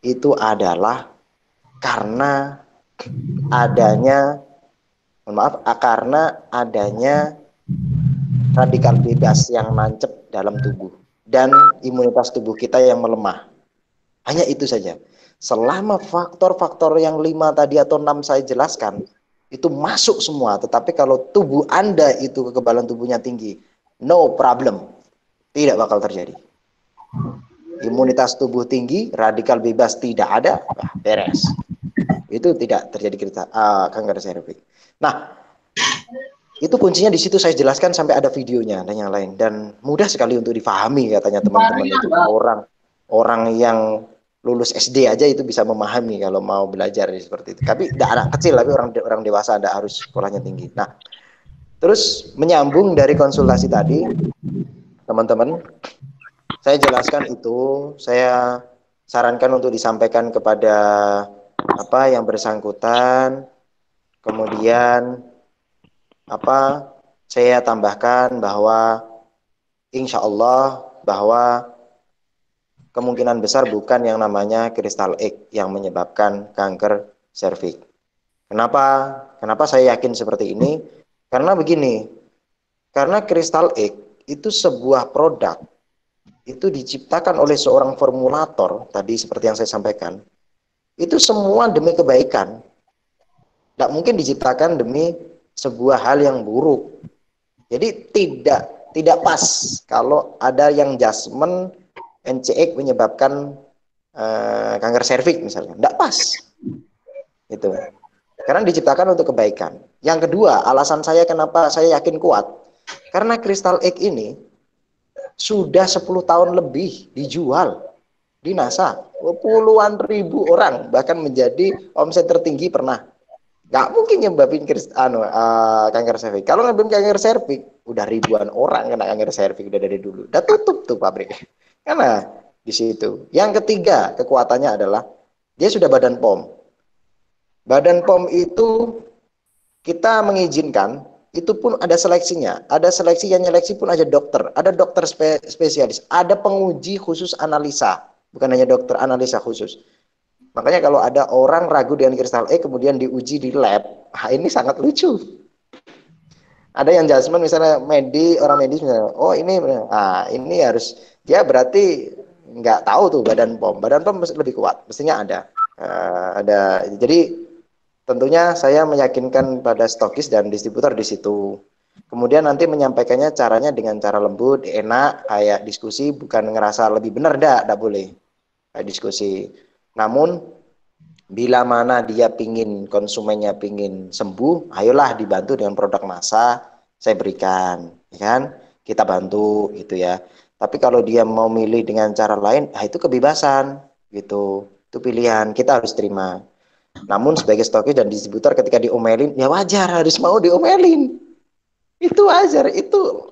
itu adalah karena adanya, mohon maaf, karena adanya radikal bebas yang nancep dalam tubuh dan imunitas tubuh kita yang melemah. Hanya itu saja. Selama faktor-faktor yang 5 tadi atau 6 saya jelaskan, itu masuk semua. Tetapi kalau tubuh Anda itu kekebalan tubuhnya tinggi, no problem. Tidak bakal terjadi. Imunitas tubuh tinggi, radikal bebas tidak ada, beres. Itu tidak terjadi kanker serviks. Nah, itu kuncinya di situ saya jelaskan sampai ada videonya dan yang lain. Dan mudah sekali untuk difahami katanya teman-teman itu. Orang yang lulus SD aja itu bisa memahami kalau mau belajar seperti itu. Tapi tidak anak kecil, tapi orang dewasa tidak harus sekolahnya tinggi. Nah, terus menyambung dari konsultasi tadi, teman-teman, saya jelaskan itu, saya sarankan untuk disampaikan kepada yang bersangkutan. Kemudian saya tambahkan bahwa insya Allah bahwa kemungkinan besar bukan yang namanya crystal egg yang menyebabkan kanker serviks. Kenapa saya yakin seperti ini? Karena begini, karena crystal egg itu sebuah produk, itu diciptakan oleh seorang formulator, tadi seperti yang saya sampaikan, itu semua demi kebaikan. Tidak mungkin diciptakan demi sebuah hal yang buruk. Jadi tidak pas kalau ada yang judgement NCX menyebabkan kanker serviks misalnya. Tidak pas. Itu. Karena diciptakan untuk kebaikan. Yang kedua, alasan saya kenapa saya yakin kuat. Karena crystal egg ini sudah 10 tahun lebih dijual di NASA. Puluhan ribu orang bahkan menjadi omset tertinggi pernah. Nggak mungkin nyebabin kanker serviks. Kalau nyebabin kanker serviks, udah ribuan orang kena kanker serviks udah dari dulu. Udah tutup tuh pabrik. Karena di situ. Yang ketiga, kekuatannya adalah dia sudah badan POM. Badan POM itu kita mengizinkan, itu pun ada seleksinya. Ada seleksi yang nyeleksi pun ada dokter. Ada dokter spesialis. Ada penguji khusus analisa. Bukan hanya dokter, analisa khusus. Makanya kalau ada orang ragu dengan kristal E kemudian diuji di lab, ini sangat lucu. Ada yang judgement misalnya orang medis misalnya, oh ini harus, dia berarti nggak tahu tuh badan POM. Badan POM lebih kuat, mestinya ada. Jadi tentunya saya meyakinkan pada stokis dan distributor di situ. Kemudian nanti menyampaikannya caranya dengan cara lembut, enak, kayak diskusi, bukan ngerasa lebih benar, enggak boleh. Kayak diskusi. Namun bila mana dia konsumennya pingin sembuh, ayolah dibantu dengan produk massa, saya berikan, ya kan? Kita bantu gitu ya. Tapi kalau dia mau milih dengan cara lain, itu kebebasan gitu. Itu pilihan, kita harus terima. Namun sebagai stokis dan distributor ketika diomelin, ya wajar harus mau diomelin. Itu wajar, itu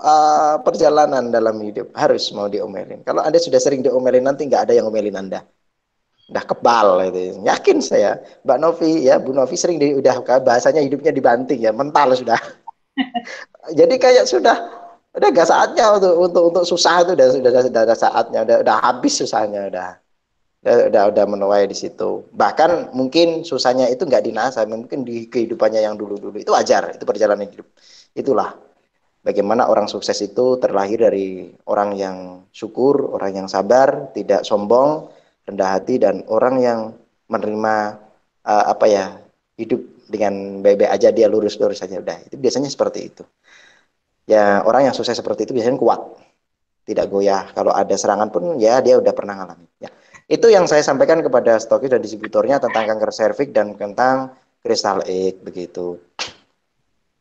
perjalanan dalam hidup, harus mau diomelin. Kalau Anda sudah sering diomelin, nanti nggak ada yang ngomelin Anda. Udah kebal itu. Yakin saya. Mbak Novi ya, Bu Novi sering udah bahasanya hidupnya dibanting ya, mental sudah. Jadi kayak udah gak saatnya untuk susah itu udah saatnya, udah habis susahnya udah menuai di situ. Bahkan mungkin susahnya itu nggak di NASA, mungkin di kehidupannya yang dulu-dulu. Itu wajar, itu perjalanan hidup. Itulah bagaimana orang sukses itu terlahir dari orang yang syukur, orang yang sabar, tidak sombong, rendah hati, dan orang yang menerima hidup dengan baik-baik aja, dia lurus-lurus saja udah. Itu biasanya seperti itu. Ya, orang yang sukses seperti itu biasanya kuat, tidak goyah. Kalau ada serangan pun ya dia udah pernah ngalamin. Ya. Itu yang saya sampaikan kepada stokis dan distributornya tentang kanker serviks dan tentang crystal egg begitu.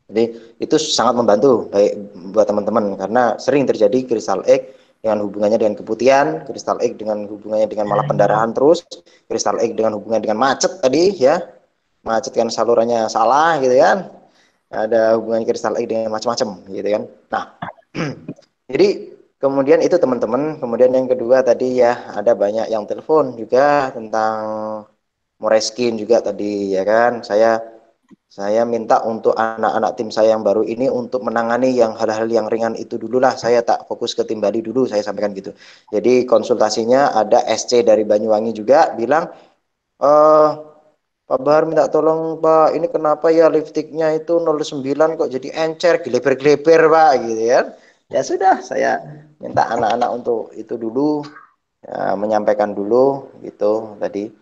Jadi itu sangat membantu baik buat teman-teman karena sering terjadi crystal egg dengan hubungannya dengan keputihan, crystal egg dengan hubungannya dengan malah pendarahan terus, crystal egg dengan hubungannya dengan macet tadi ya. Macet kan salurannya salah gitu kan. Ada hubungan crystal egg dengan macam-macam gitu kan. Nah, jadi kemudian itu teman-teman, kemudian yang kedua tadi ya ada banyak yang telepon juga tentang Moreskin juga tadi ya kan. Saya Saya minta untuk anak-anak tim saya yang baru ini untuk menangani yang hal-hal yang ringan itu dulu lah. Saya tak fokus ke tim Bali dulu, saya sampaikan gitu. Jadi konsultasinya ada SC dari Banyuwangi juga bilang, eh Pak Bahar minta tolong Pak, ini kenapa ya liftingnya itu 09 kok jadi encer, geleber-geleber Pak, gitu ya. Ya sudah, saya minta anak-anak untuk itu dulu, ya, menyampaikan dulu gitu tadi.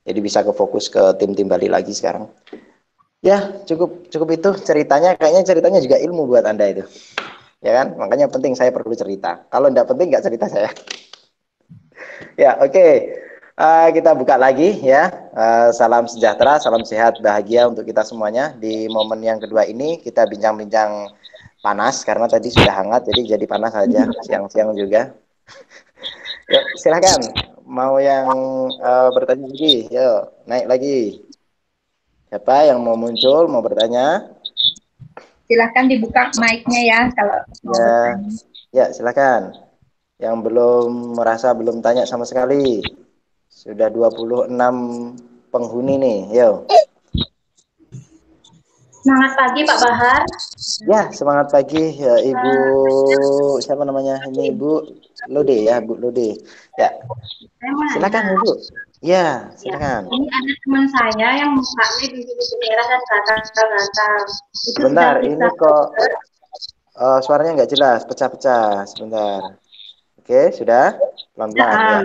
Jadi bisa ke fokus ke tim-tim Bali lagi sekarang. Ya, cukup cukup itu ceritanya. Kayaknya ceritanya juga ilmu buat Anda itu. Ya kan? Makanya penting saya perlu cerita. Kalau tidak penting nggak cerita saya. Ya, oke. Kita buka lagi ya. Salam sejahtera, salam sehat, bahagia untuk kita semuanya. Di momen yang kedua ini kita bincang-bincang panas karena tadi sudah hangat jadi panas saja siang-siang juga. Yuk, silahkan. Mau yang bertanya lagi? Yuk, naik lagi. Siapa yang mau muncul, mau bertanya? Silahkan dibuka mic-nya ya kalau mau Ya, bertanya. ya silakan. Yang belum merasa belum tanya sama sekali. Sudah 26 penghuni nih. Yo. Semangat pagi Pak Bahar. Ya, semangat pagi ya Ibu Eh, siapa namanya? Ini Ibu Lode ya, Bu Lode. Ya, saya mau nanya, silakan Ibu. Ya, ya, silakan. ini ada teman saya yang mukanya bintik-bintik merah dan gatal-gatal. Itu sudah Sebentar, periksa ini ke kok dokter. suaranya nggak jelas, pecah-pecah. Sebentar. Oke, sudah? Pelan-pelan ya. Nah,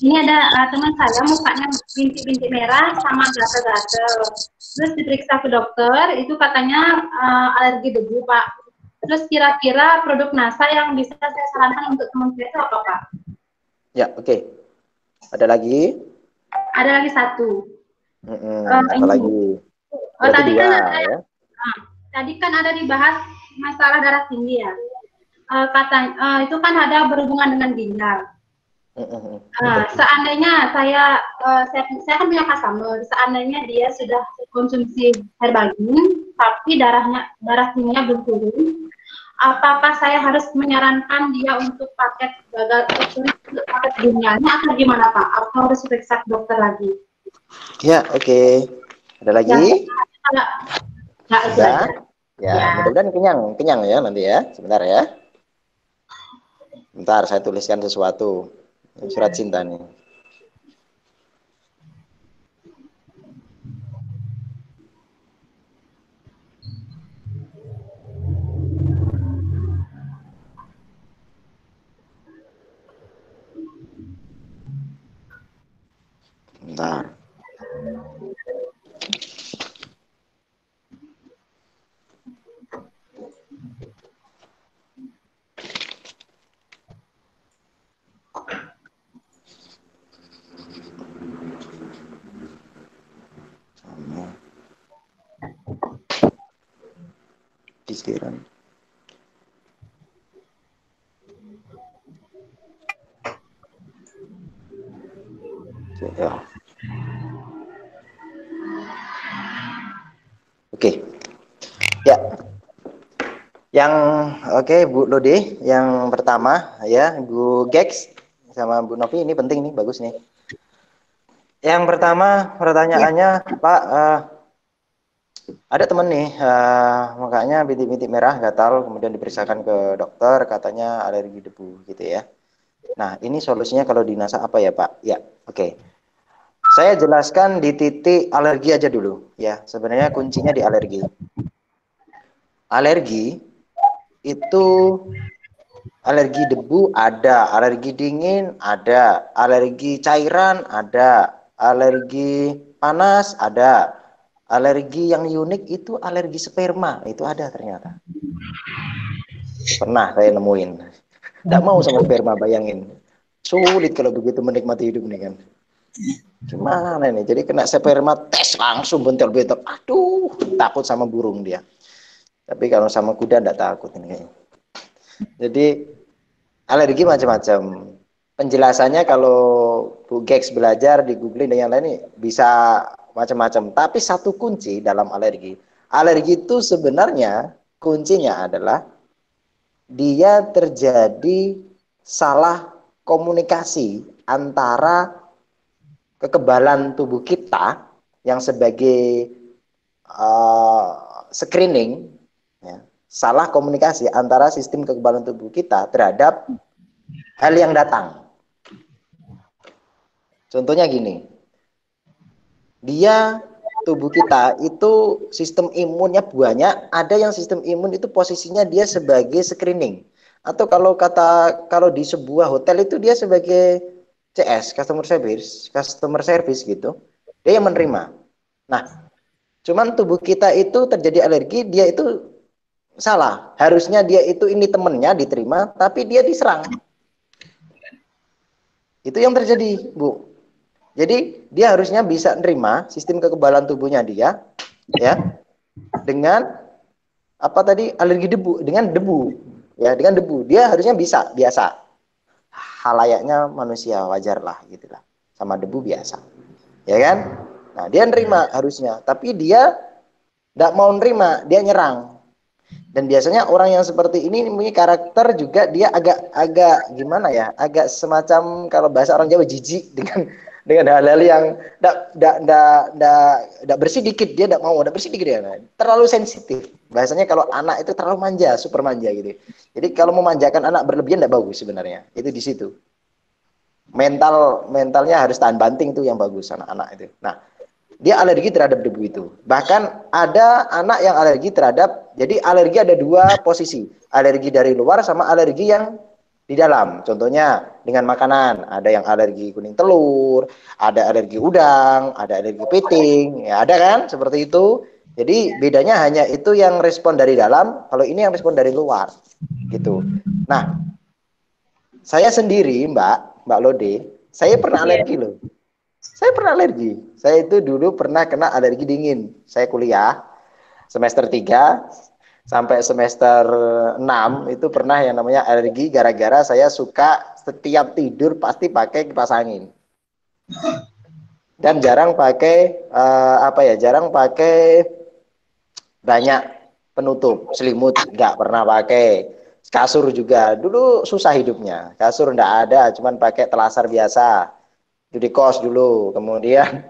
ini ada teman saya mukanya bintik-bintik merah sama gatal-gatal. Terus diperiksa ke dokter, itu katanya alergi debu Pak. Terus kira-kira produk NASA yang bisa saya sarankan untuk teman saya itu apa Pak? Ya, oke. Ada lagi? Ada lagi satu. Apa Ini lagi? Berarti tadi dua kan ada ya. ah, tadi kan ada dibahas masalah darah tinggi ya. Itu kan ada berhubungan dengan ginjal. Betul. Seandainya saya kan punya customer, seandainya dia sudah konsumsi herbagin, tapi darah tingginya belum turun, apakah saya harus menyarankan dia untuk untuk paket ginjalnya atau gimana Pak? Atau harus periksa ke dokter lagi? Ya, oke. Ada Yang lagi? enggak, enggak itu Sudah? aja. Ya, Ya. mudah-mudahan kenyang, kenyang ya nanti ya. Sebentar ya. Bentar, saya tuliskan sesuatu. Ini surat cinta nih. Bentar. Sama pikiran. Ya. Oke. Ya, yang oke Bu Lode, yang pertama ya, Bu Gex sama Bu Novi ini penting nih, bagus nih. Yang pertama Ya. pertanyaannya, Pak, ada temen nih, makanya bintik-bintik merah gatal, kemudian diperiksakan ke dokter, katanya alergi debu gitu ya. Nah, ini solusinya kalau di NASA apa ya, Pak? Ya, oke. Saya jelaskan di titik alergi aja dulu ya. Sebenarnya kuncinya di alergi. Alergi itu alergi debu ada, alergi dingin ada, alergi cairan ada, alergi panas ada. Alergi yang unik itu alergi sperma, itu ada ternyata. Pernah saya nemuin. Tidak mau sama sperma, bayangin. Sulit kalau begitu menikmati hidup nih kan. Gimana ini? Jadi kena sperma tes langsung bentel-bentel. Aduh, takut sama burung dia. Tapi kalau sama kuda enggak takut ini kayaknya. Jadi alergi macam-macam. Penjelasannya kalau Bu Gex belajar di googling dan yang lain ini bisa macam-macam. Tapi satu kunci dalam alergi. Alergi itu sebenarnya kuncinya adalah dia terjadi salah komunikasi antara kekebalan tubuh kita yang sebagai screening, ya, salah komunikasi antara sistem kekebalan tubuh kita terhadap hal yang datang. Contohnya gini, dia tubuh kita itu sistem imunnya banyak, ada yang sistem imun itu posisinya dia sebagai screening. Atau kalau di sebuah hotel itu dia sebagai CS, customer service gitu. Dia yang menerima. Nah, cuman tubuh kita itu terjadi alergi, dia itu salah. Harusnya dia itu ini temennya diterima, tapi dia diserang. Itu yang terjadi, Bu. Jadi dia harusnya bisa nerima sistem kekebalan tubuhnya dia, ya, dengan apa tadi alergi debu, dengan debu, ya, dengan debu. Dia harusnya bisa biasa. Halayaknya manusia wajar lah, gitulah. Sama debu biasa, ya kan? Nah dia nerima harusnya, tapi dia tidak mau nerima, dia nyerang. Dan biasanya orang yang seperti ini punya karakter juga dia agak gimana ya, agak semacam kalau bahasa orang Jawa jijik dengan hal-hal yang tidak bersih dikit, dia tidak mau, tidak bersih dikit dia, terlalu sensitif. Bahasanya kalau anak itu terlalu manja, super manja gitu. Jadi kalau memanjakan anak berlebihan tidak bagus sebenarnya. Itu di situ. Mentalnya harus tahan banting tuh yang bagus anak-anak itu. Nah, dia alergi terhadap debu itu. Bahkan ada anak yang alergi terhadap, jadi alergi ada dua posisi. Alergi dari luar sama alergi yang di dalam. Contohnya dengan makanan. Ada yang alergi kuning telur, ada alergi udang, ada alergi kepiting. Ya, ada kan? Seperti itu. Jadi bedanya hanya itu yang respon dari dalam, kalau ini yang respon dari luar. Gitu. Nah, saya sendiri, Mbak Lode, saya pernah alergi loh. Saya pernah alergi. Saya itu dulu pernah kena alergi dingin. Saya kuliah semester 3 sampai semester 6 itu pernah yang namanya alergi gara-gara saya suka setiap tidur pasti pakai kipas angin. Dan jarang pakai jarang pakai banyak penutup, selimut nggak pernah pakai. Kasur juga dulu susah hidupnya. Kasur nggak ada, cuman pakai telasar biasa. Itu di kos dulu. Kemudian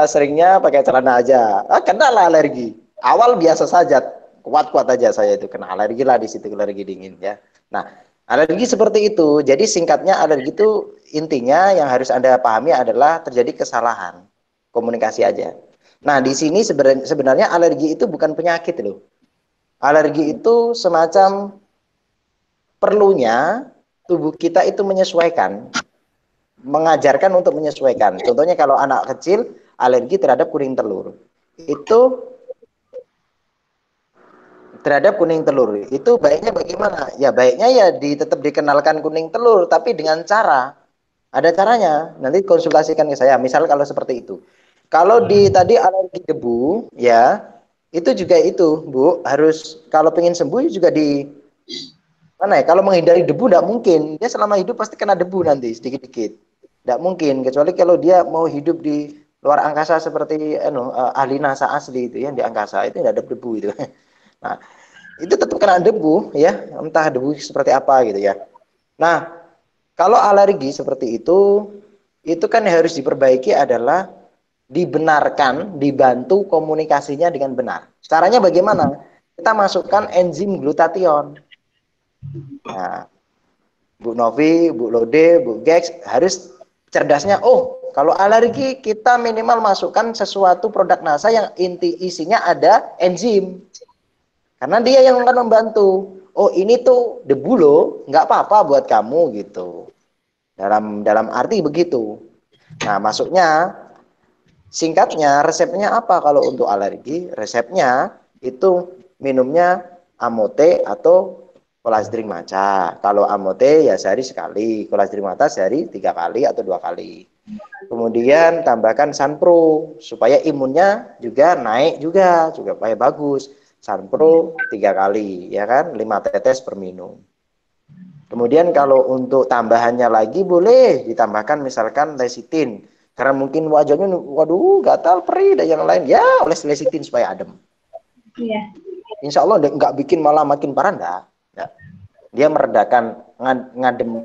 seringnya pakai celana aja. Kena lah alergi. Awal biasa saja, kuat-kuat aja saya itu kena alergi lah di situ, alergi dingin ya. Nah, alergi seperti itu. Jadi singkatnya alergi itu intinya yang harus Anda pahami adalah terjadi kesalahan komunikasi aja. Nah, di sini sebenarnya alergi itu bukan penyakit loh. Alergi itu semacam perlunya tubuh kita itu menyesuaikan, mengajarkan untuk menyesuaikan. Contohnya kalau anak kecil alergi terhadap kuning telur. Itu terhadap kuning telur. Itu baiknya bagaimana? Ya baiknya ya tetap dikenalkan kuning telur tapi dengan cara ada caranya. Nanti konsultasikan ke saya. Misal kalau seperti itu. Kalau di tadi alergi debu ya, itu juga itu, Bu, harus kalau pengen sembuh juga di mana ya? Kalau menghindari debu tidak mungkin. Dia selama hidup pasti kena debu nanti sedikit-sedikit. Tidak mungkin kecuali kalau dia mau hidup di luar angkasa seperti ahli NASA asli itu ya di angkasa itu tidak ada debu itu. Nah, itu tetap kena debu ya, entah debu seperti apa gitu ya. Nah, kalau alergi seperti itu kan yang harus diperbaiki adalah dibenarkan, dibantu komunikasinya dengan benar. Caranya bagaimana? Kita masukkan enzim glutathione. Nah, Bu Novi, Bu Lode, Bu Gex harus cerdasnya. Oh, kalau alergi kita minimal masukkan sesuatu produk NASA yang isinya ada enzim. Karena dia yang akan membantu. Oh, ini tuh debu loh, nggak apa-apa buat kamu gitu. Dalam arti begitu. Nah, masuknya singkatnya resepnya apa kalau untuk alergi? Resepnya itu minumnya Amote atau Colasdring maca. Kalau Amote ya sehari sekali, Colasdring maca sehari 3 kali atau 2 kali. Kemudian tambahkan Sunpro supaya imunnya juga naik juga supaya bagus. Sunpro 3 kali ya kan, 5 tetes per minum. Kemudian kalau untuk tambahannya lagi boleh ditambahkan misalkan lecitin. Karena mungkin wajahnya waduh gatal perih dan yang lain ya oles lecitin supaya adem. Iya. Insya Allah nggak bikin malah makin parah enggak. Dia meredakan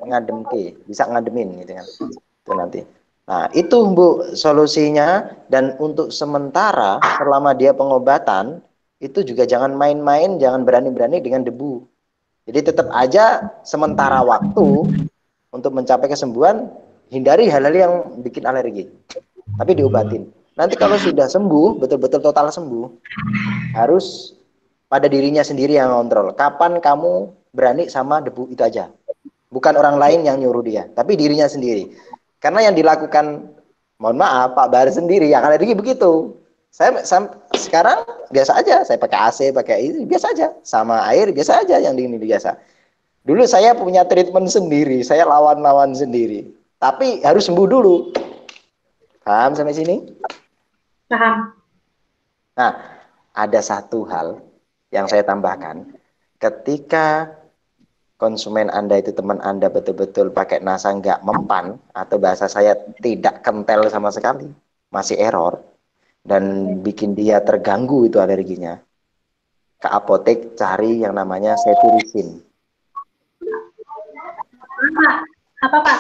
ngadem ke bisa ngademin gitu kan. Itu nanti. Nah, itu Bu solusinya, dan untuk sementara selama dia pengobatan itu juga jangan main-main, jangan berani-berani dengan debu. Jadi tetap aja sementara waktu untuk mencapai kesembuhan, hindari hal-hal yang bikin alergi. Tapi diobatin. Nanti kalau sudah sembuh, betul-betul total sembuh, harus pada dirinya sendiri yang kontrol. Kapan kamu berani sama debu itu aja. Bukan orang lain yang nyuruh dia, tapi dirinya sendiri. Karena yang dilakukan, mohon maaf, Pak Bahar sendiri yang alergi begitu. Saya sekarang biasa aja, saya pakai AC, pakai ini biasa aja, sama air biasa aja, yang dingin biasa. Dulu saya punya treatment sendiri, saya lawan-lawan sendiri. Tapi harus sembuh dulu. Paham sampai sini? Paham. Nah, ada satu hal yang saya tambahkan. Ketika konsumen Anda itu, teman Anda, betul-betul pakai NASA nggak mempan, atau bahasa saya tidak kentel sama sekali, masih error, dan bikin dia terganggu itu alerginya, ke apotek cari yang namanya cetirizine. Apa Pak?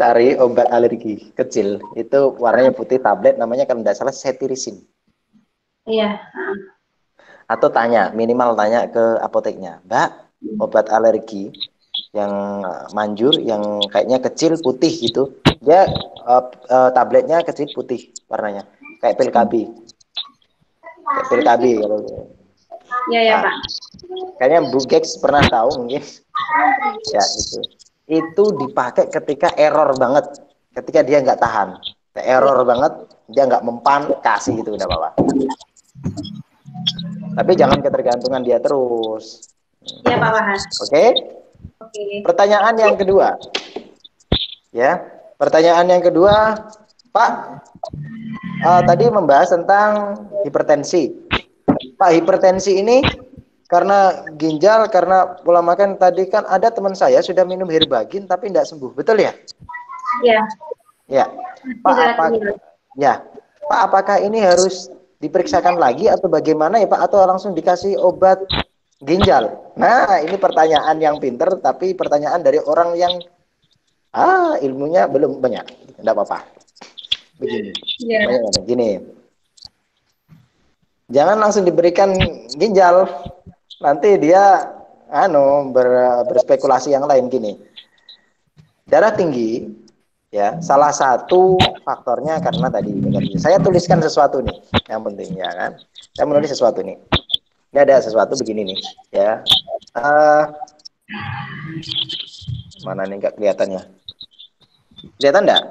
Cari obat alergi kecil, itu warnanya putih, tablet, namanya kalau tidak salah cetirizine. Iya. Atau tanya, minimal tanya ke apoteknya, Mbak, obat alergi yang manjur, yang kayaknya kecil putih gitu, dia tabletnya kecil putih warnanya, kayak pil KB, kalau Iya ya nah, Pak. kayaknya Bu Gex pernah tahu mungkin. Ya itu dipakai ketika error banget, ketika dia nggak tahan, error banget, dia nggak mempan, kasih gitu, udah apa-apa. Tapi jangan ketergantungan dia terus. Iya Pak Wahas. Oke? Oke. Pertanyaan yang kedua. Ya, pertanyaan yang kedua, Pak, tadi membahas tentang hipertensi. Pak, hipertensi ini karena ginjal, karena pola makan, tadi kan ada teman saya sudah minum Herbagin tapi tidak sembuh, betul ya? Iya. Ya, Pak, apakah ini harus diperiksakan lagi atau bagaimana ya Pak? Atau langsung dikasih obat ginjal? Nah, ini pertanyaan yang pinter, tapi pertanyaan dari orang yang ilmunya belum banyak. Tidak apa-apa. Begini. Iya. Begini. Jangan langsung diberikan ginjal. Nanti dia berspekulasi yang lain gini. Darah tinggi, ya, salah satu faktornya karena tadi saya tuliskan sesuatu nih, yang penting ya kan. Saya menulis sesuatu nih. Ini ada sesuatu begini nih, ya. Mana nih, nggak kelihatannya? Kelihatan enggak?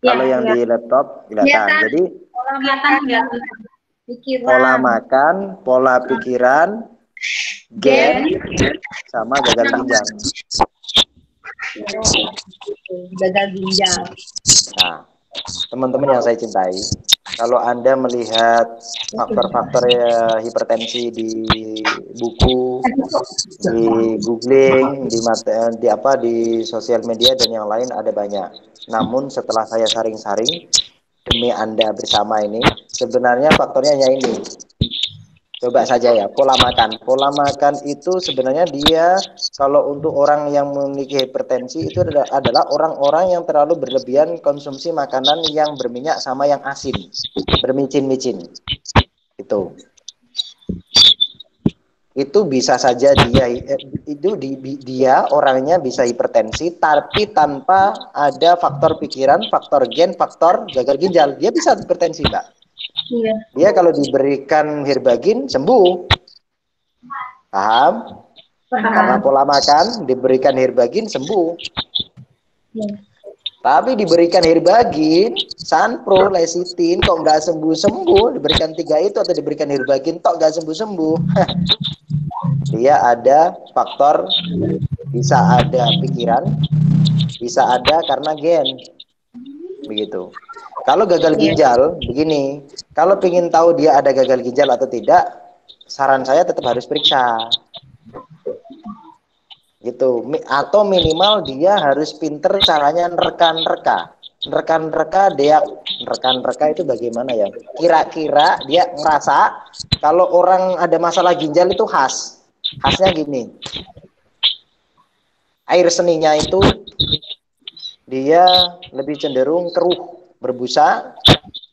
Kalau yang di laptop kelihatan. Jadi pola makan, pola pikiran, gen, sama gagal ginjal. Gagal ginjal. Nah, teman-teman yang saya cintai, kalau Anda melihat faktor-faktor hipertensi di buku, di googling, di sosial media dan yang lain ada banyak. Namun setelah saya saring-saring demi Anda bersama ini, sebenarnya faktornya hanya ini. Coba saja ya, pola makan. Pola makan itu sebenarnya dia, kalau untuk orang yang memiliki hipertensi itu adalah orang-orang yang terlalu berlebihan konsumsi makanan yang berminyak sama yang asin, bermicin-micin. Itu bisa saja dia orangnya bisa hipertensi, tapi tanpa ada faktor pikiran, faktor gen, faktor gagal ginjal, dia bisa hipertensi, Mbak. Iya. Dia kalau diberikan Herbagin sembuh. Paham? Karena pola makan diberikan Herbagin sembuh. Iya. Tapi diberikan Herbagin, Sanpro, Lecithin kok nggak sembuh-sembuh, diberikan 3 itu atau diberikan Herbagin kok nggak sembuh-sembuh. Dia ada faktor, bisa ada pikiran, bisa ada karena gen. Begitu. Kalau gagal ginjal, begini, kalau ingin tahu dia ada gagal ginjal atau tidak, saran saya tetap harus periksa. Gitu. Atau minimal dia harus pinter caranya nerka-nerka. Nerka-nerka itu bagaimana ya? Kira-kira dia ngerasa kalau orang ada masalah ginjal itu khasnya gini. Air seninya itu dia lebih cenderung keruh, berbusa,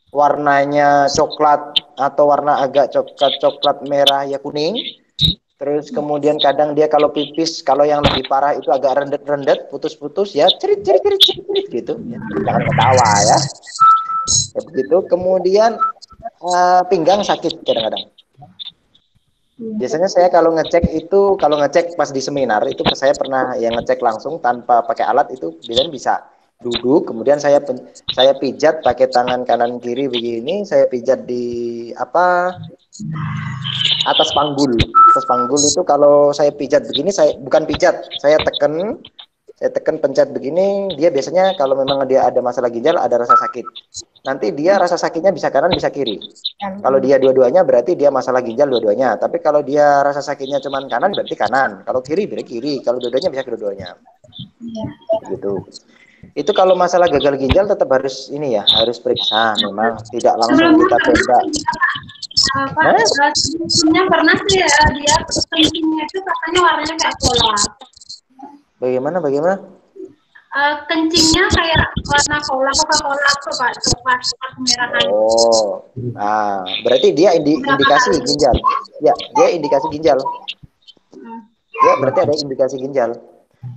warnanya coklat atau warna agak coklat merah ya kuning. Terus kemudian kadang dia kalau pipis, kalau yang lebih parah itu agak rendet-rendet, putus-putus ya, cerit gitu ya. Jangan ketawa ya. Ya begitu. Kemudian pinggang sakit kadang-kadang. Biasanya saya kalau ngecek pas di seminar itu saya pernah yang ngecek langsung tanpa pakai alat itu biasanya bisa duduk, kemudian saya pijat pakai tangan kanan kiri begini, saya pijat di atas panggul. Atas panggul itu kalau saya pijat begini, saya bukan pijat, saya tekan pencet begini, dia biasanya kalau memang dia ada masalah ginjal, ada rasa sakit. Nanti dia rasa sakitnya bisa kanan, bisa kiri. Kalau dia dua-duanya berarti dia masalah ginjal dua-duanya. Tapi kalau dia rasa sakitnya cuma kanan berarti kanan. Kalau kiri berarti kiri. Kalau dua-duanya bisa kedua-duanya. Gitu. Itu kalau masalah gagal ginjal tetap harus ini ya, harus periksa. Memang tidak langsung kita tembak. Sebelumnya pernah sih ya, dia kencingnya itu katanya warnanya kayak cola. Bagaimana? Kencingnya kayak warna Coca-Cola tuh Pak, coklat kemerahan. Oh, nah, berarti dia indikasi ginjal. Ya, dia indikasi ginjal. Ya, berarti ada indikasi ginjal.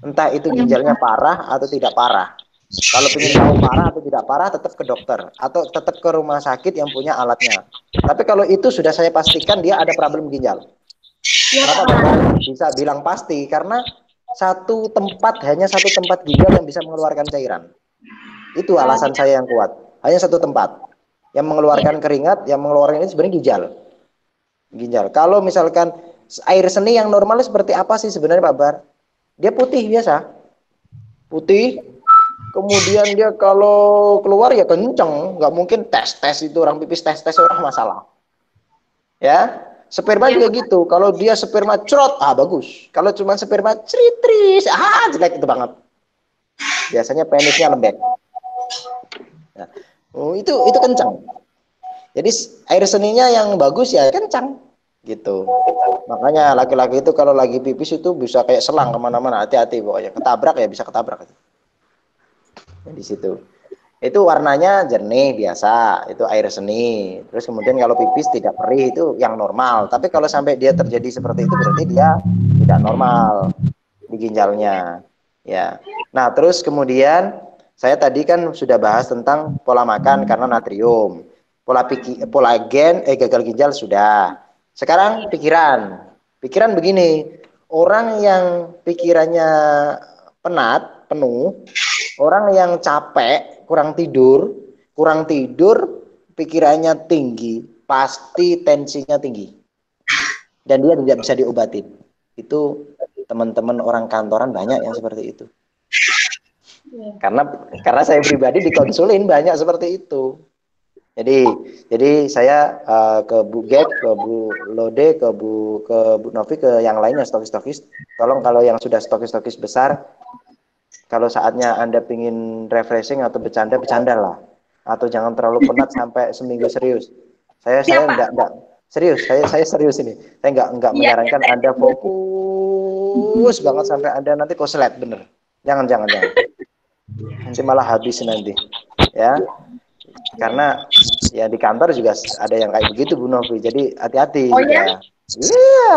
Entah itu ginjalnya parah atau tidak parah. Kalau ingin tahu parah atau tidak parah, tetap ke dokter atau tetap ke rumah sakit yang punya alatnya. Tapi kalau itu sudah saya pastikan dia ada problem ginjal. Kenapa Bapak bisa bilang pasti? Karena hanya satu tempat ginjal yang bisa mengeluarkan cairan. Itu alasan saya yang kuat. Hanya satu tempat yang mengeluarkan keringat, yang mengeluarkan ini sebenarnya ginjal. Kalau misalkan air seni yang normal seperti apa sih sebenarnya Pak Bar? Dia putih biasa, putih. Kemudian dia kalau keluar ya kenceng, nggak mungkin tes itu orang pipis tes orang masalah. Ya, sperma juga gitu. Kalau dia sperma crot, bagus. Kalau cuma sperma ceritris, jelek itu banget. Biasanya penisnya lembek. Nah, itu kencang. Jadi air seninya yang bagus ya kencang, gitu. Makanya laki-laki itu kalau lagi pipis itu bisa kayak selang kemana-mana. Hati-hati pokoknya. Ketabrak ya bisa ketabrak. Di situ. Itu warnanya jernih biasa, itu air seni. Terus kemudian kalau pipis tidak perih itu yang normal. Tapi kalau sampai dia terjadi seperti itu berarti dia tidak normal di ginjalnya. Ya. Nah, terus kemudian saya tadi kan sudah bahas tentang pola makan karena natrium. Gagal ginjal sudah. Sekarang pikiran. Pikiran begini, orang yang pikirannya penat, penuh, orang yang capek, kurang tidur, pikirannya tinggi, pasti tensinya tinggi. Dan dia tidak bisa diobatin. Itu teman-teman orang kantoran banyak yang seperti itu. Karena saya pribadi dikonsulin banyak seperti itu. Jadi saya ke Bu Gek, ke Bu Lode, ke Bu Novi, ke yang lainnya stokis-stokis. Tolong kalau yang sudah stokis-stokis besar, kalau saatnya Anda pingin refreshing atau bercanda lah. Atau jangan terlalu penat sampai seminggu serius. Saya enggak serius. Saya serius ini. Saya enggak menyarankan Anda fokus banget sampai Anda nanti koslet bener. Jangan. Nanti malah habis nanti. Ya. Karena ya di kantor juga ada yang kayak begitu Bu Novi. Jadi hati-hati ya. Iya,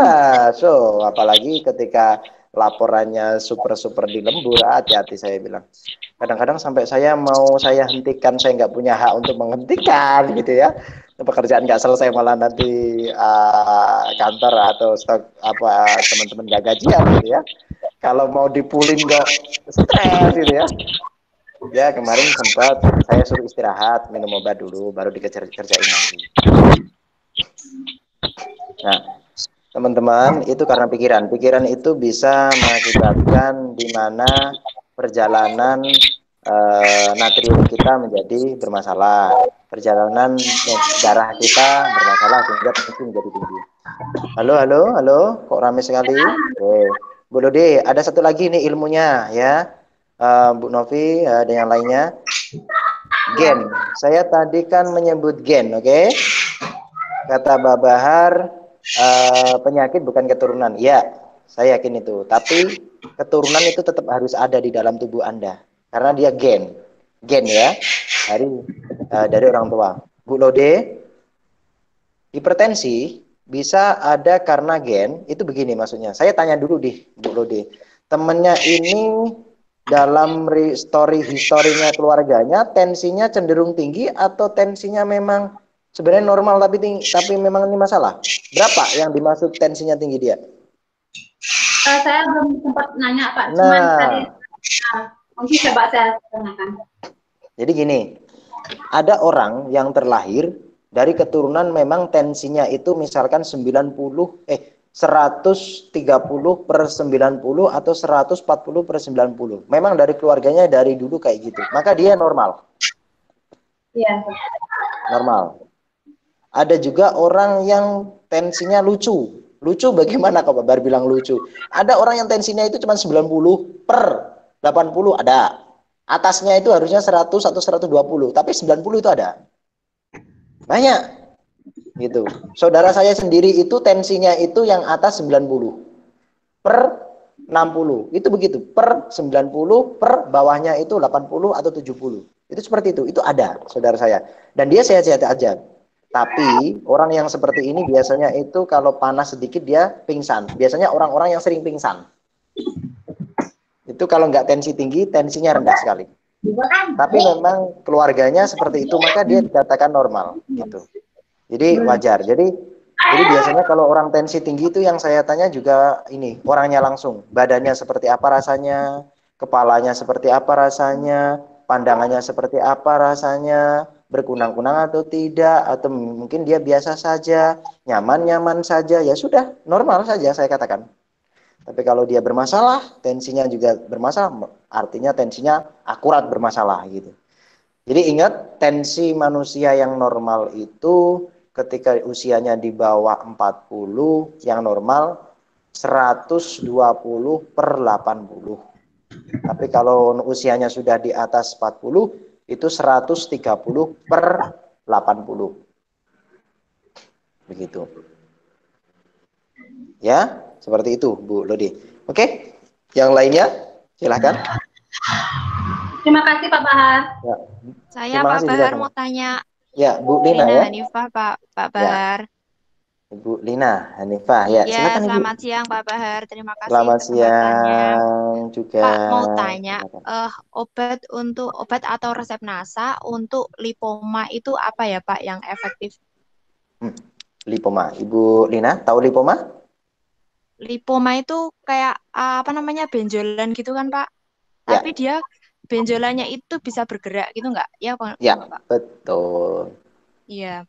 so apalagi ketika laporannya super di lembur, hati-hati saya bilang. Kadang-kadang sampai saya hentikan, saya nggak punya hak untuk menghentikan gitu ya. Pekerjaan nggak selesai malah nanti kantor atau teman-teman nggak gajian gitu ya. Kalau mau dipulin kok stres gitu ya. Ya kemarin sempat saya suruh istirahat, minum obat dulu, baru kerjain lagi. Nah, teman-teman, itu karena pikiran itu bisa mengakibatkan di mana perjalanan natrium kita menjadi bermasalah, perjalanan darah kita bermasalah sehingga tensi menjadi tinggi. Halo, kok ramai sekali? Oke. Bu Lode, ada satu lagi nih ilmunya ya. Bu Novi dan yang lainnya, gen. Saya tadi kan menyebut gen, oke? Kata Mbak Bahar, penyakit bukan keturunan. Ya, saya yakin itu. Tapi keturunan itu tetap harus ada di dalam tubuh Anda. karena dia gen ya dari orang tua. Bu Lode, hipertensi bisa ada karena gen, itu begini maksudnya. Saya tanya dulu di Bu Lode, temennya ini dalam historinya keluarganya tensinya cenderung tinggi atau tensinya memang sebenarnya normal tapi tinggi, tapi memang ini masalah. Berapa yang dimaksud tensinya tinggi dia? Saya belum sempat nanya Pak, cuman tadi Nah, mungkin coba saya tanyakan. jadi gini, ada orang yang terlahir dari keturunan memang tensinya itu misalkan 130/90 atau 140/90. Memang dari keluarganya dari dulu kayak gitu. Maka dia normal. Iya. Normal. Ada juga orang yang tensinya lucu. Lucu bagaimana Kak Babar bilang lucu? Ada orang yang tensinya itu cuma 90/80 ada. Atasnya itu harusnya 100 atau 120, tapi 90 itu ada. Banyak. Gitu. Saudara saya sendiri itu tensinya itu yang atas 90/60. Itu begitu. Per 90 per bawahnya itu 80 atau 70. Itu seperti itu. Itu ada saudara saya. Dan dia sehat-sehat aja. Tapi orang yang seperti ini biasanya itu kalau panas sedikit dia pingsan. Biasanya orang-orang yang sering pingsan. Itu kalau nggak tensi tinggi, tensinya rendah sekali. Tapi memang keluarganya seperti itu, maka dia dikatakan normal gitu. Jadi wajar. Jadi biasanya kalau orang tensi tinggi itu yang saya tanya juga ini, orangnya langsung. Badannya seperti apa rasanya, kepalanya seperti apa rasanya, pandangannya seperti apa rasanya, berkunang-kunang atau tidak, atau mungkin dia biasa saja, nyaman-nyaman saja, ya sudah, normal saja saya katakan. Tapi kalau dia bermasalah, tensinya juga bermasalah, artinya tensinya akurat bermasalah gitu. Jadi ingat, tensi manusia yang normal itu ketika usianya di bawah 40, yang normal 120/80. Tapi kalau usianya sudah di atas 40, itu 130/80. Begitu. Ya, seperti itu Bu Lodi. Oke, yang lainnya silahkan. Terima kasih Pak Bahar. Ya. Saya Terima Pak kasih Bahar juga. mau tanya. Ya, Bu Lina Lina ya. Hanifah, Pak Ya. Bahar. Ibu Lina Hanifah. Ya, Iya, silakan Ibu. selamat siang Pak Bahar. Terima kasih Selamat kesempatannya. siang juga. Pak mau tanya, Silakan. obat atau resep NASA untuk lipoma itu apa ya Pak yang efektif? Lipoma. Ibu Lina, tahu lipoma? Lipoma itu kayak apa namanya benjolan gitu kan Pak? Ya. Tapi dia benjolannya itu bisa bergerak gitu nggak? Ya Pak? Ya, betul. Iya.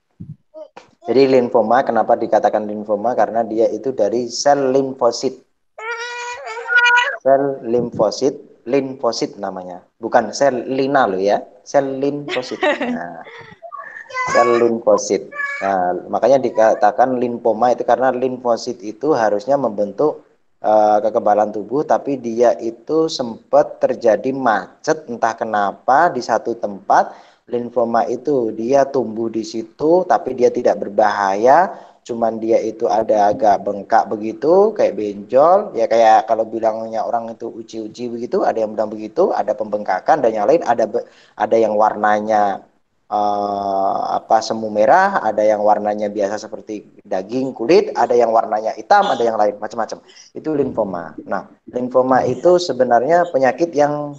Jadi limfoma, kenapa dikatakan limfoma? Karena dia itu dari sel limfosit. Sel limfosit namanya. Bukan sel lina loh ya, sel limfosit. Nah, sel limfosit. Nah, makanya dikatakan limfoma itu karena limfosit itu harusnya membentuk kekebalan tubuh, tapi dia itu sempat terjadi macet entah kenapa di satu tempat. Limfoma itu dia tumbuh di situ, tapi dia tidak berbahaya, cuman dia itu ada agak bengkak begitu, kayak benjol, ya kayak kalau bilangnya orang itu uci-uci begitu, ada yang bilang begitu, ada pembengkakan dan yang lain, ada yang warnanya semu merah, ada yang warnanya biasa seperti daging kulit, ada yang warnanya hitam, ada yang lain macam-macam. Itu limfoma. Nah, limfoma itu sebenarnya penyakit yang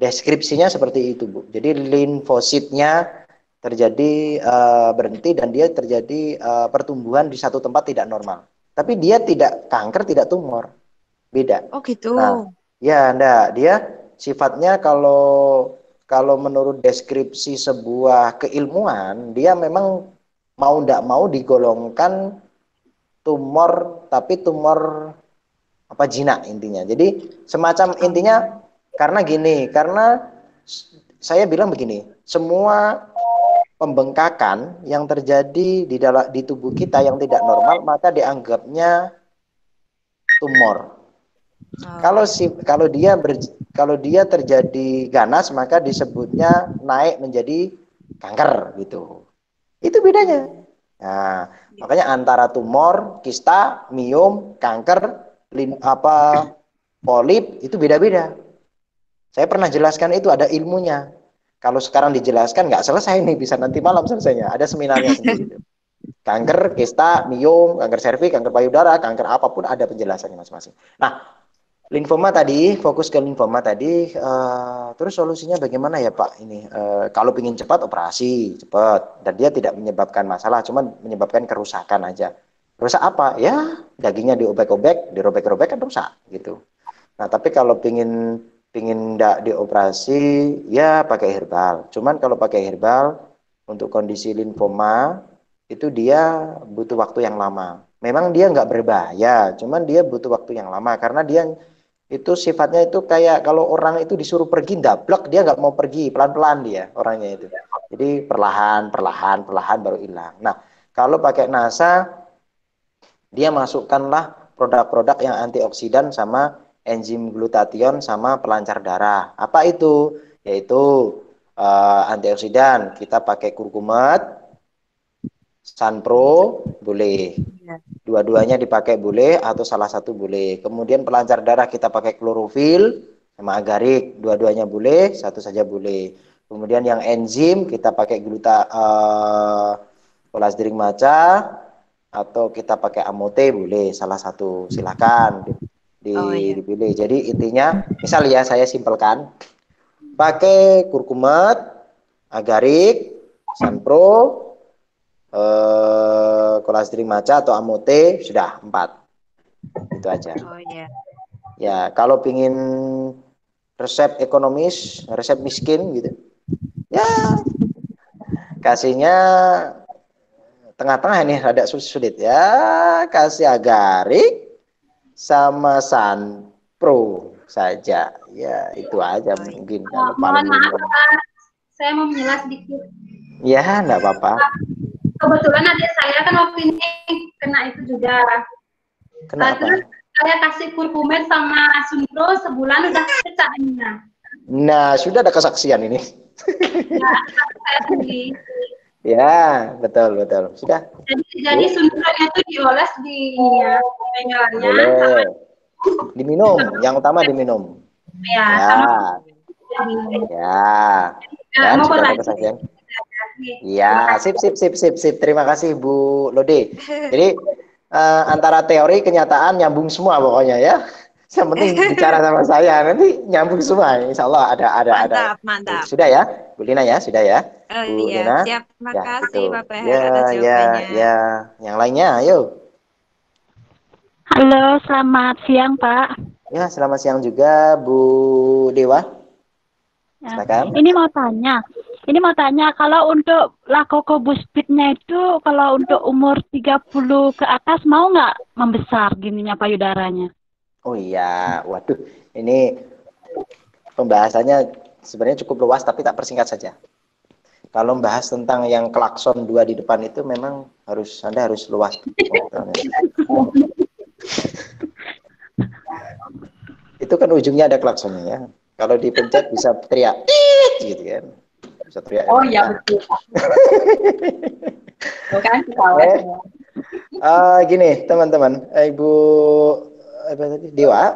deskripsinya seperti itu, Bu. Jadi limfositnya terjadi berhenti dan dia terjadi pertumbuhan di satu tempat tidak normal. Tapi dia tidak kanker, tidak tumor. Beda. Oh gitu. Nah, ya enggak, dia sifatnya kalau menurut deskripsi sebuah keilmuan, dia memang mau enggak mau digolongkan tumor, tapi tumor apa jinak intinya. Jadi semacam intinya karena saya bilang begini, semua pembengkakan yang terjadi di tubuh kita yang tidak normal maka dianggapnya tumor. Kalau dia terjadi ganas maka disebutnya naik menjadi kanker gitu. Itu bedanya. Nah, makanya antara tumor, kista, miom, kanker, polip itu beda-beda. Saya pernah jelaskan itu ada ilmunya. Kalau sekarang dijelaskan nggak selesai nih, bisa nanti malam selesainya. Ada seminarnya sendiri itu. Kanker, kista, miom, kanker serviks, kanker payudara, kanker apapun ada penjelasannya masing-masing. Nah, limfoma tadi, fokus ke limfoma tadi, terus solusinya bagaimana ya Pak? Ini kalau ingin cepat operasi cepat, dan dia tidak menyebabkan masalah, cuman menyebabkan kerusakan aja. Rusak apa? Ya dagingnya diobek-obek, dirobek-robek kan rusak gitu. Nah tapi kalau pingin ndak dioperasi, ya pakai herbal. Cuman kalau pakai herbal untuk kondisi limfoma itu dia butuh waktu yang lama. Memang dia nggak berbahaya, cuman dia butuh waktu yang lama karena dia itu sifatnya itu kayak kalau orang itu disuruh pergi ndablek dia nggak mau pergi, pelan-pelan dia orangnya itu. Jadi perlahan perlahan perlahan baru hilang. Nah kalau pakai NASA dia masukkanlah produk-produk yang antioksidan sama enzim glutathione sama pelancar darah. Apa itu? Yaitu antioksidan kita pakai kurkumat, Sunpro boleh. Dua-duanya dipakai boleh atau salah satu boleh. Kemudian pelancar darah kita pakai klorofil sama agarik, dua-duanya boleh, satu saja boleh. Kemudian yang enzim kita pakai choline maca atau kita pakai amote boleh, salah satu silakan dipilih. Jadi intinya, misal ya saya simpelkan, pakai kurkumat, agarik, Sunpro, choline maca atau amote sudah 4 itu aja. Ya kalau pingin resep ekonomis, resep miskin gitu, ya kasihnya tengah-tengah ini rada sulit ya, kasih agarik sama Sunpro saja ya, itu aja mungkin kalau paling Mohon maaf Pak, saya mau menjelas sedikit. ya enggak apa-apa. Kebetulan adik saya kan waktu ini kena itu juga. Kenapa? Terus saya kasih kurkumin sama Sunpro sebulan udah pecah ininya. Nah sudah ada kesaksian ini. Ya, saya sendiri. Ya betul betul sudah. Jadi Sunpro-nya itu dioles di penyalannya. Boleh diminum, yang utama diminum. Ya, Ya, sama. ya. Dan Mau sudah ada lanjut. kesaksian. Iya, sip. Terima kasih Bu Lode. Jadi antara teori kenyataan nyambung semua pokoknya ya. Yang penting bicara sama saya nanti nyambung semua. Insya Allah ada. Mantap. Sudah ya, Bu Lina ya, sudah ya. Oh Bu iya, Lina. siap. Terima Ya, kasih itu. Bapak Her atas jawabannya. Ya. Yang lainnya, ayo. Halo, selamat siang Pak. Ya, selamat siang juga Bu Dewa. Ya, Silakan. ini mau tanya kalau untuk lakokobusfitnya itu kalau untuk umur 30 ke atas mau nggak membesar gininya payudaranya? Oh iya, waduh, ini pembahasannya sebenarnya cukup luas tapi tak persingkat saja. Kalau membahas tentang yang klakson 2 di depan itu memang Anda harus luas. Itu kan ujungnya ada klaksonnya ya. Kalau dipencet bisa teriak, gitu kan. Bisa teriak. Oh iya betul. Bukan gini teman-teman, Ibu apa tadi Dewa,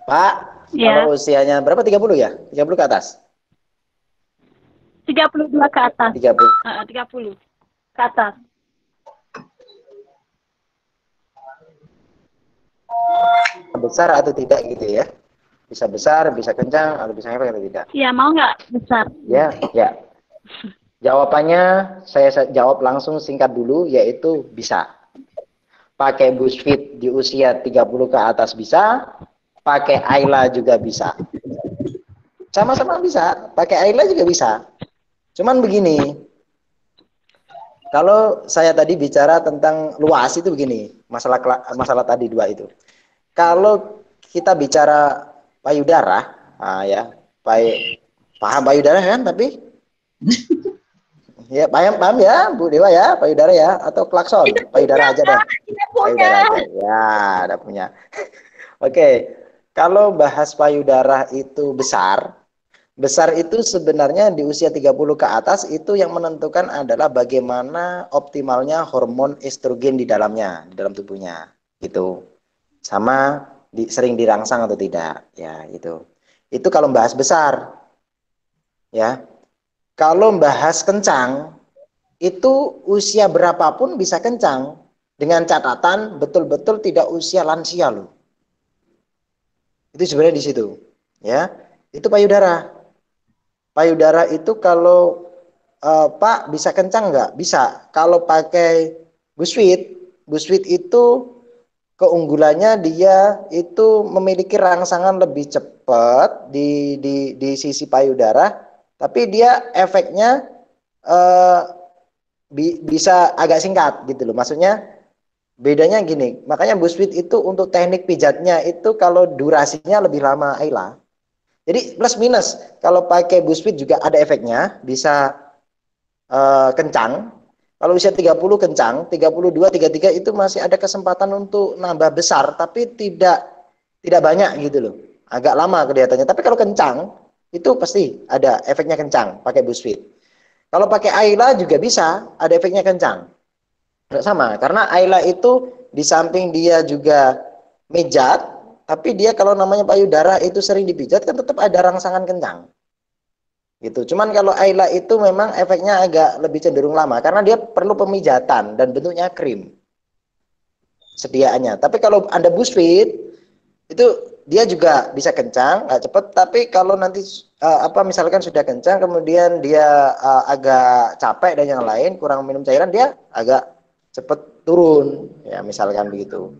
Pak, Ya. kalau usianya berapa 30 ya? 30 ke atas? 32 ke atas. 30. 30 ke atas. Besar atau tidak gitu ya? Bisa besar, bisa kencang, atau bisa apa atau tidak? Ya, mau nggak besar? Ya. Jawabannya saya jawab langsung singkat dulu, yaitu bisa. Pakai BuzzFeed di usia 30 ke atas bisa, pakai Ayla juga bisa. Sama-sama bisa, pakai Ayla juga bisa. Cuman begini, kalau saya tadi bicara tentang luas itu begini, masalah tadi 2 itu. Kalau kita bicara payudara, paham payudara kan? Tapi ya paham ya, Bu Dewa ya, payudara ya, atau klakson, payudara aja dah. Payudara aja, ya, ada punya. Oke, kalau bahas payudara itu besar itu sebenarnya di usia 30 ke atas itu yang menentukan adalah bagaimana optimalnya hormon estrogen di dalamnya, di dalam tubuhnya, gitu. Sama sering dirangsang atau tidak, ya itu. Itu kalau membahas besar. Ya. Kalau membahas kencang, itu usia berapapun bisa kencang. Dengan catatan betul-betul tidak usia lansia loh. Itu sebenarnya di situ. Ya. Itu payudara. Payudara itu kalau Pak bisa kencang nggak? Bisa. Kalau pakai buswit itu keunggulannya dia itu memiliki rangsangan lebih cepat di sisi payudara, tapi dia efeknya eh, bisa agak singkat gitu loh. Maksudnya bedanya gini, makanya buswit itu untuk teknik pijatnya itu kalau durasinya lebih lama Ayla. Jadi plus minus, kalau pakai buswit juga ada efeknya, bisa kencang. Kalau usia 30 kencang, 32, 33 itu masih ada kesempatan untuk nambah besar, tapi tidak banyak gitu loh. Agak lama kelihatannya. Tapi kalau kencang, itu pasti ada efeknya kencang pakai buswit. Kalau pakai Ayla juga bisa, ada efeknya kencang. Nggak sama, karena Ayla itu di samping dia juga mijat, tapi dia kalau namanya payudara itu sering dipijat kan tetap ada rangsangan kencang. Gitu. Cuman kalau Ayla itu memang efeknya agak lebih cenderung lama karena dia perlu pemijatan dan bentuknya krim sediaannya. Tapi kalau Anda buswit itu dia juga bisa kencang, nggak cepet. Tapi kalau nanti misalkan sudah kencang, kemudian dia agak capek dan yang lain, kurang minum cairan, dia agak cepet turun, ya misalkan begitu.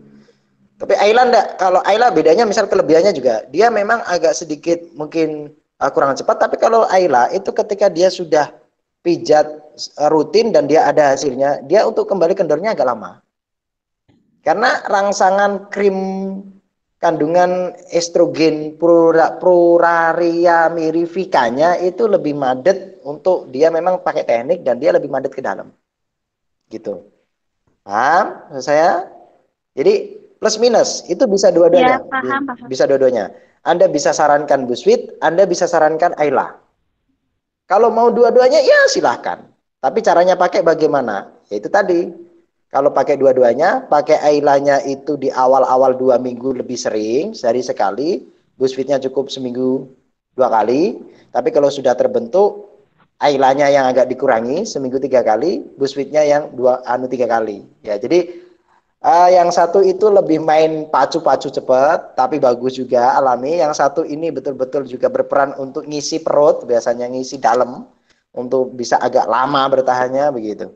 Tapi Ayla enggak. Kalau Ayla bedanya misal kelebihannya juga, dia memang agak sedikit mungkin kurang cepat. Tapi kalau Ayla itu ketika dia sudah pijat rutin dan dia ada hasilnya, dia untuk kembali kendornya agak lama. Karena rangsangan krim kandungan estrogen pruraria mirifikanya itu lebih madet untuk dia memang pakai teknik dan dia lebih madet ke dalam. Gitu. Paham saya? Jadi plus minus itu bisa dua-duanya. Ya, paham, paham. Bisa dua-duanya. Anda bisa sarankan buswit, Anda bisa sarankan Ayla. Kalau mau dua-duanya ya silahkan. Tapi caranya pakai bagaimana? Ya itu tadi. Kalau pakai dua-duanya, pakai Aylanya itu di awal-awal 2 minggu lebih sering, sehari sekali. Buswitnya cukup seminggu 2 kali. Tapi kalau sudah terbentuk, Aylanya yang agak dikurangi seminggu 3 kali, buswitnya yang 3 kali. Ya, jadi yang satu itu lebih main pacu-pacu cepat, tapi bagus juga alami. Yang satu ini betul-betul juga berperan untuk ngisi perut, biasanya ngisi dalam, untuk bisa agak lama bertahannya begitu.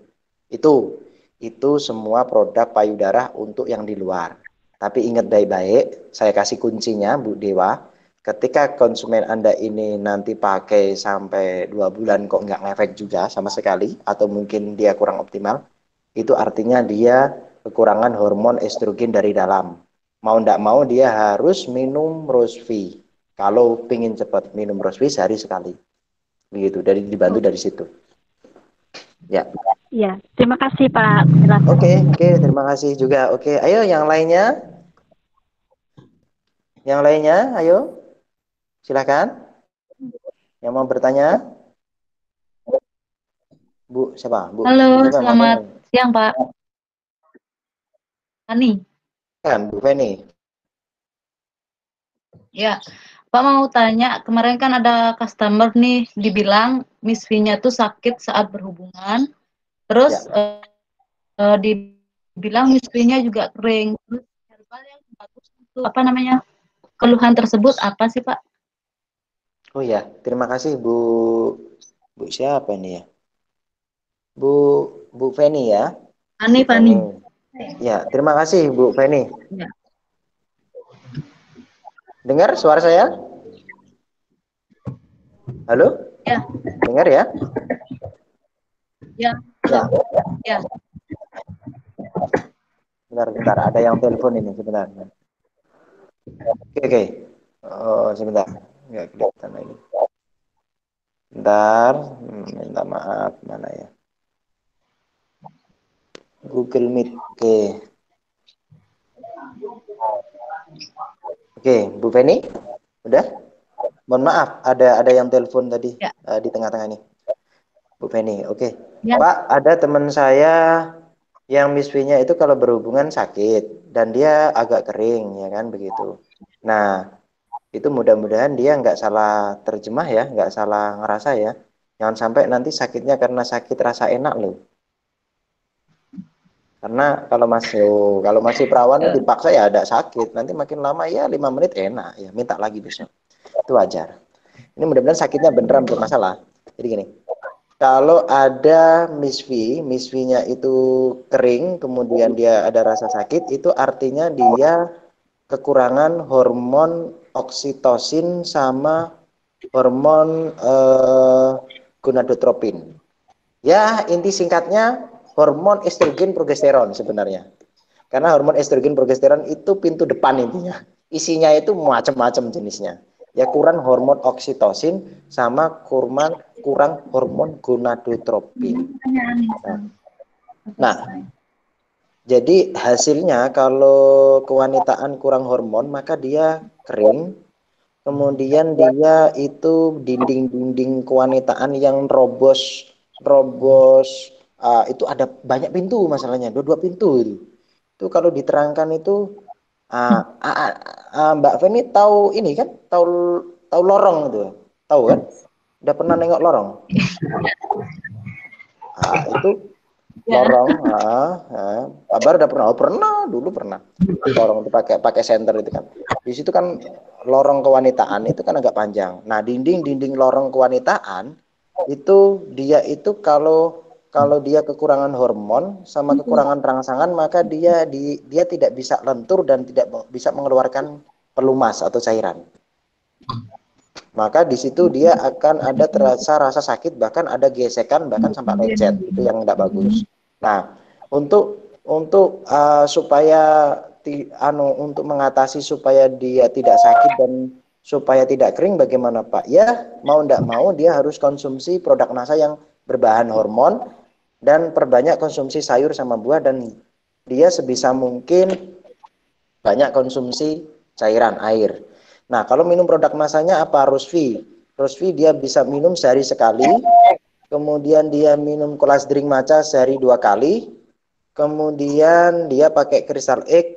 Itu semua produk payudara untuk yang di luar. Tapi ingat baik-baik, saya kasih kuncinya Bu Dewa. Ketika konsumen Anda ini nanti pakai sampai 2 bulan kok nggak ngefek juga sama sekali, atau mungkin dia kurang optimal, itu artinya dia kekurangan hormon estrogen dari dalam. Mau ndak mau dia harus minum Rosvi. Kalau pingin cepat minum Rosvi sehari sekali. Begitu, dibantu dari situ. Ya. Ya, terima kasih Pak. Oke, terima kasih juga. Oke, ayo yang lainnya. Yang lainnya, ayo. Silakan. Yang mau bertanya? Bu, siapa? Bu. Halo, Siapa selamat siang Pak. Ani. Kan, Bu Feni. Ya, Pak mau tanya, kemarin kan ada customer nih dibilang Miss V-nya tuh sakit saat berhubungan, terus dibilang Miss V-nya juga kering. Terus herbal yang bagus itu apa namanya? Keluhan tersebut apa sih Pak? Oh ya, terima kasih Bu siapa ini ya? Bu Feni ya. Ani, Fani. Ya, terima kasih Bu Feni. Ya. Dengar suara saya? Halo? Ya. Dengar ya? Ya. Ya. Ya. Bentar, ada yang telepon ini sebentar. Oke. Oh, sebentar. Enggak kelihatan lagi. Bentar, minta maaf, mana ya? Google Meet. Oke, Bu Feni, udah? Mohon maaf, ada yang telepon tadi ya. Di tengah-tengah ini. Bu Feni, oke. Ya. Pak, ada teman saya yang Miss V-nya itu kalau berhubungan sakit dan dia agak kering, ya kan begitu. Nah, Itu mudah-mudahan dia nggak salah terjemah ya, nggak salah ngerasa ya. Jangan sampai nanti sakitnya karena sakit rasa enak loh. Karena kalau masih perawan dipaksa ya ada sakit. Nanti makin lama ya 5 menit enak ya, minta lagi besok. Itu wajar. Ini mudah-mudahan sakitnya beneran bermasalah. Jadi gini, kalau ada misfinya itu kering, kemudian dia ada rasa sakit, itu artinya dia kekurangan hormon oksitosin sama hormon gonadotropin. Ya, inti singkatnya hormon estrogen progesteron sebenarnya. Karena hormon estrogen progesteron itu pintu depan intinya. Isinya itu macam-macam jenisnya. Ya kurang hormon oksitosin sama kurang hormon gonadotropin. Nah, jadi hasilnya kalau kewanitaan kurang hormon maka dia kering. Kemudian dia itu dinding-dinding kewanitaan yang robos itu ada banyak pintu masalahnya, dua pintu itu. Itu kalau diterangkan itu Mbak Feni tahu ini kan, tahu lorong itu, tahu kan? Udah pernah nengok lorong? Itu lorong, kabar udah pernah? Oh, dulu pernah. Lorong itu pakai senter itu kan. Di situ kan lorong kewanitaan itu kan agak panjang. Nah, dinding lorong kewanitaan itu dia itu kalau dia kekurangan hormon sama kekurangan rangsangan maka dia tidak bisa lentur dan tidak bisa mengeluarkan pelumas atau cairan. Maka di situ dia akan ada terasa rasa sakit, bahkan ada gesekan, bahkan sampai lecet. Itu yang tidak bagus. Nah, supaya untuk mengatasi supaya dia tidak sakit dan supaya tidak kering, bagaimana Pak? Ya, mau tidak mau dia harus konsumsi produk NASA yang berbahan hormon dan perbanyak konsumsi sayur sama buah, dan dia sebisa mungkin banyak konsumsi cairan air. Nah, kalau minum produk masanya apa? Rosvi. Rosvi dia bisa minum sehari sekali. Kemudian dia minum Kolas Drink Matcha sehari 2 kali. Kemudian dia pakai Crystal Egg.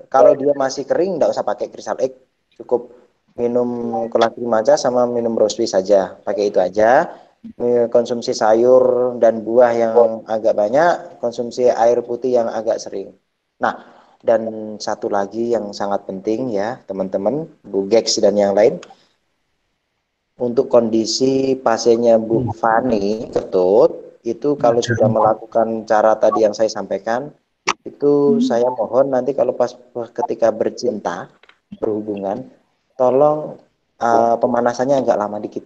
Kalau dia masih kering, nggak usah pakai Crystal Egg. Cukup minum Kolas Drink Matcha sama minum Rosvi saja. Pakai itu aja. Konsumsi sayur dan buah yang agak banyak. Konsumsi air putih yang agak sering. Nah, dan satu lagi yang sangat penting ya teman-teman, Bu Gex dan yang lain, untuk kondisi pasiennya Bu Fani Ketut, itu kalau sudah melakukan cara tadi yang saya sampaikan, itu saya mohon nanti kalau ketika bercinta, berhubungan, tolong pemanasannya agak lama dikit,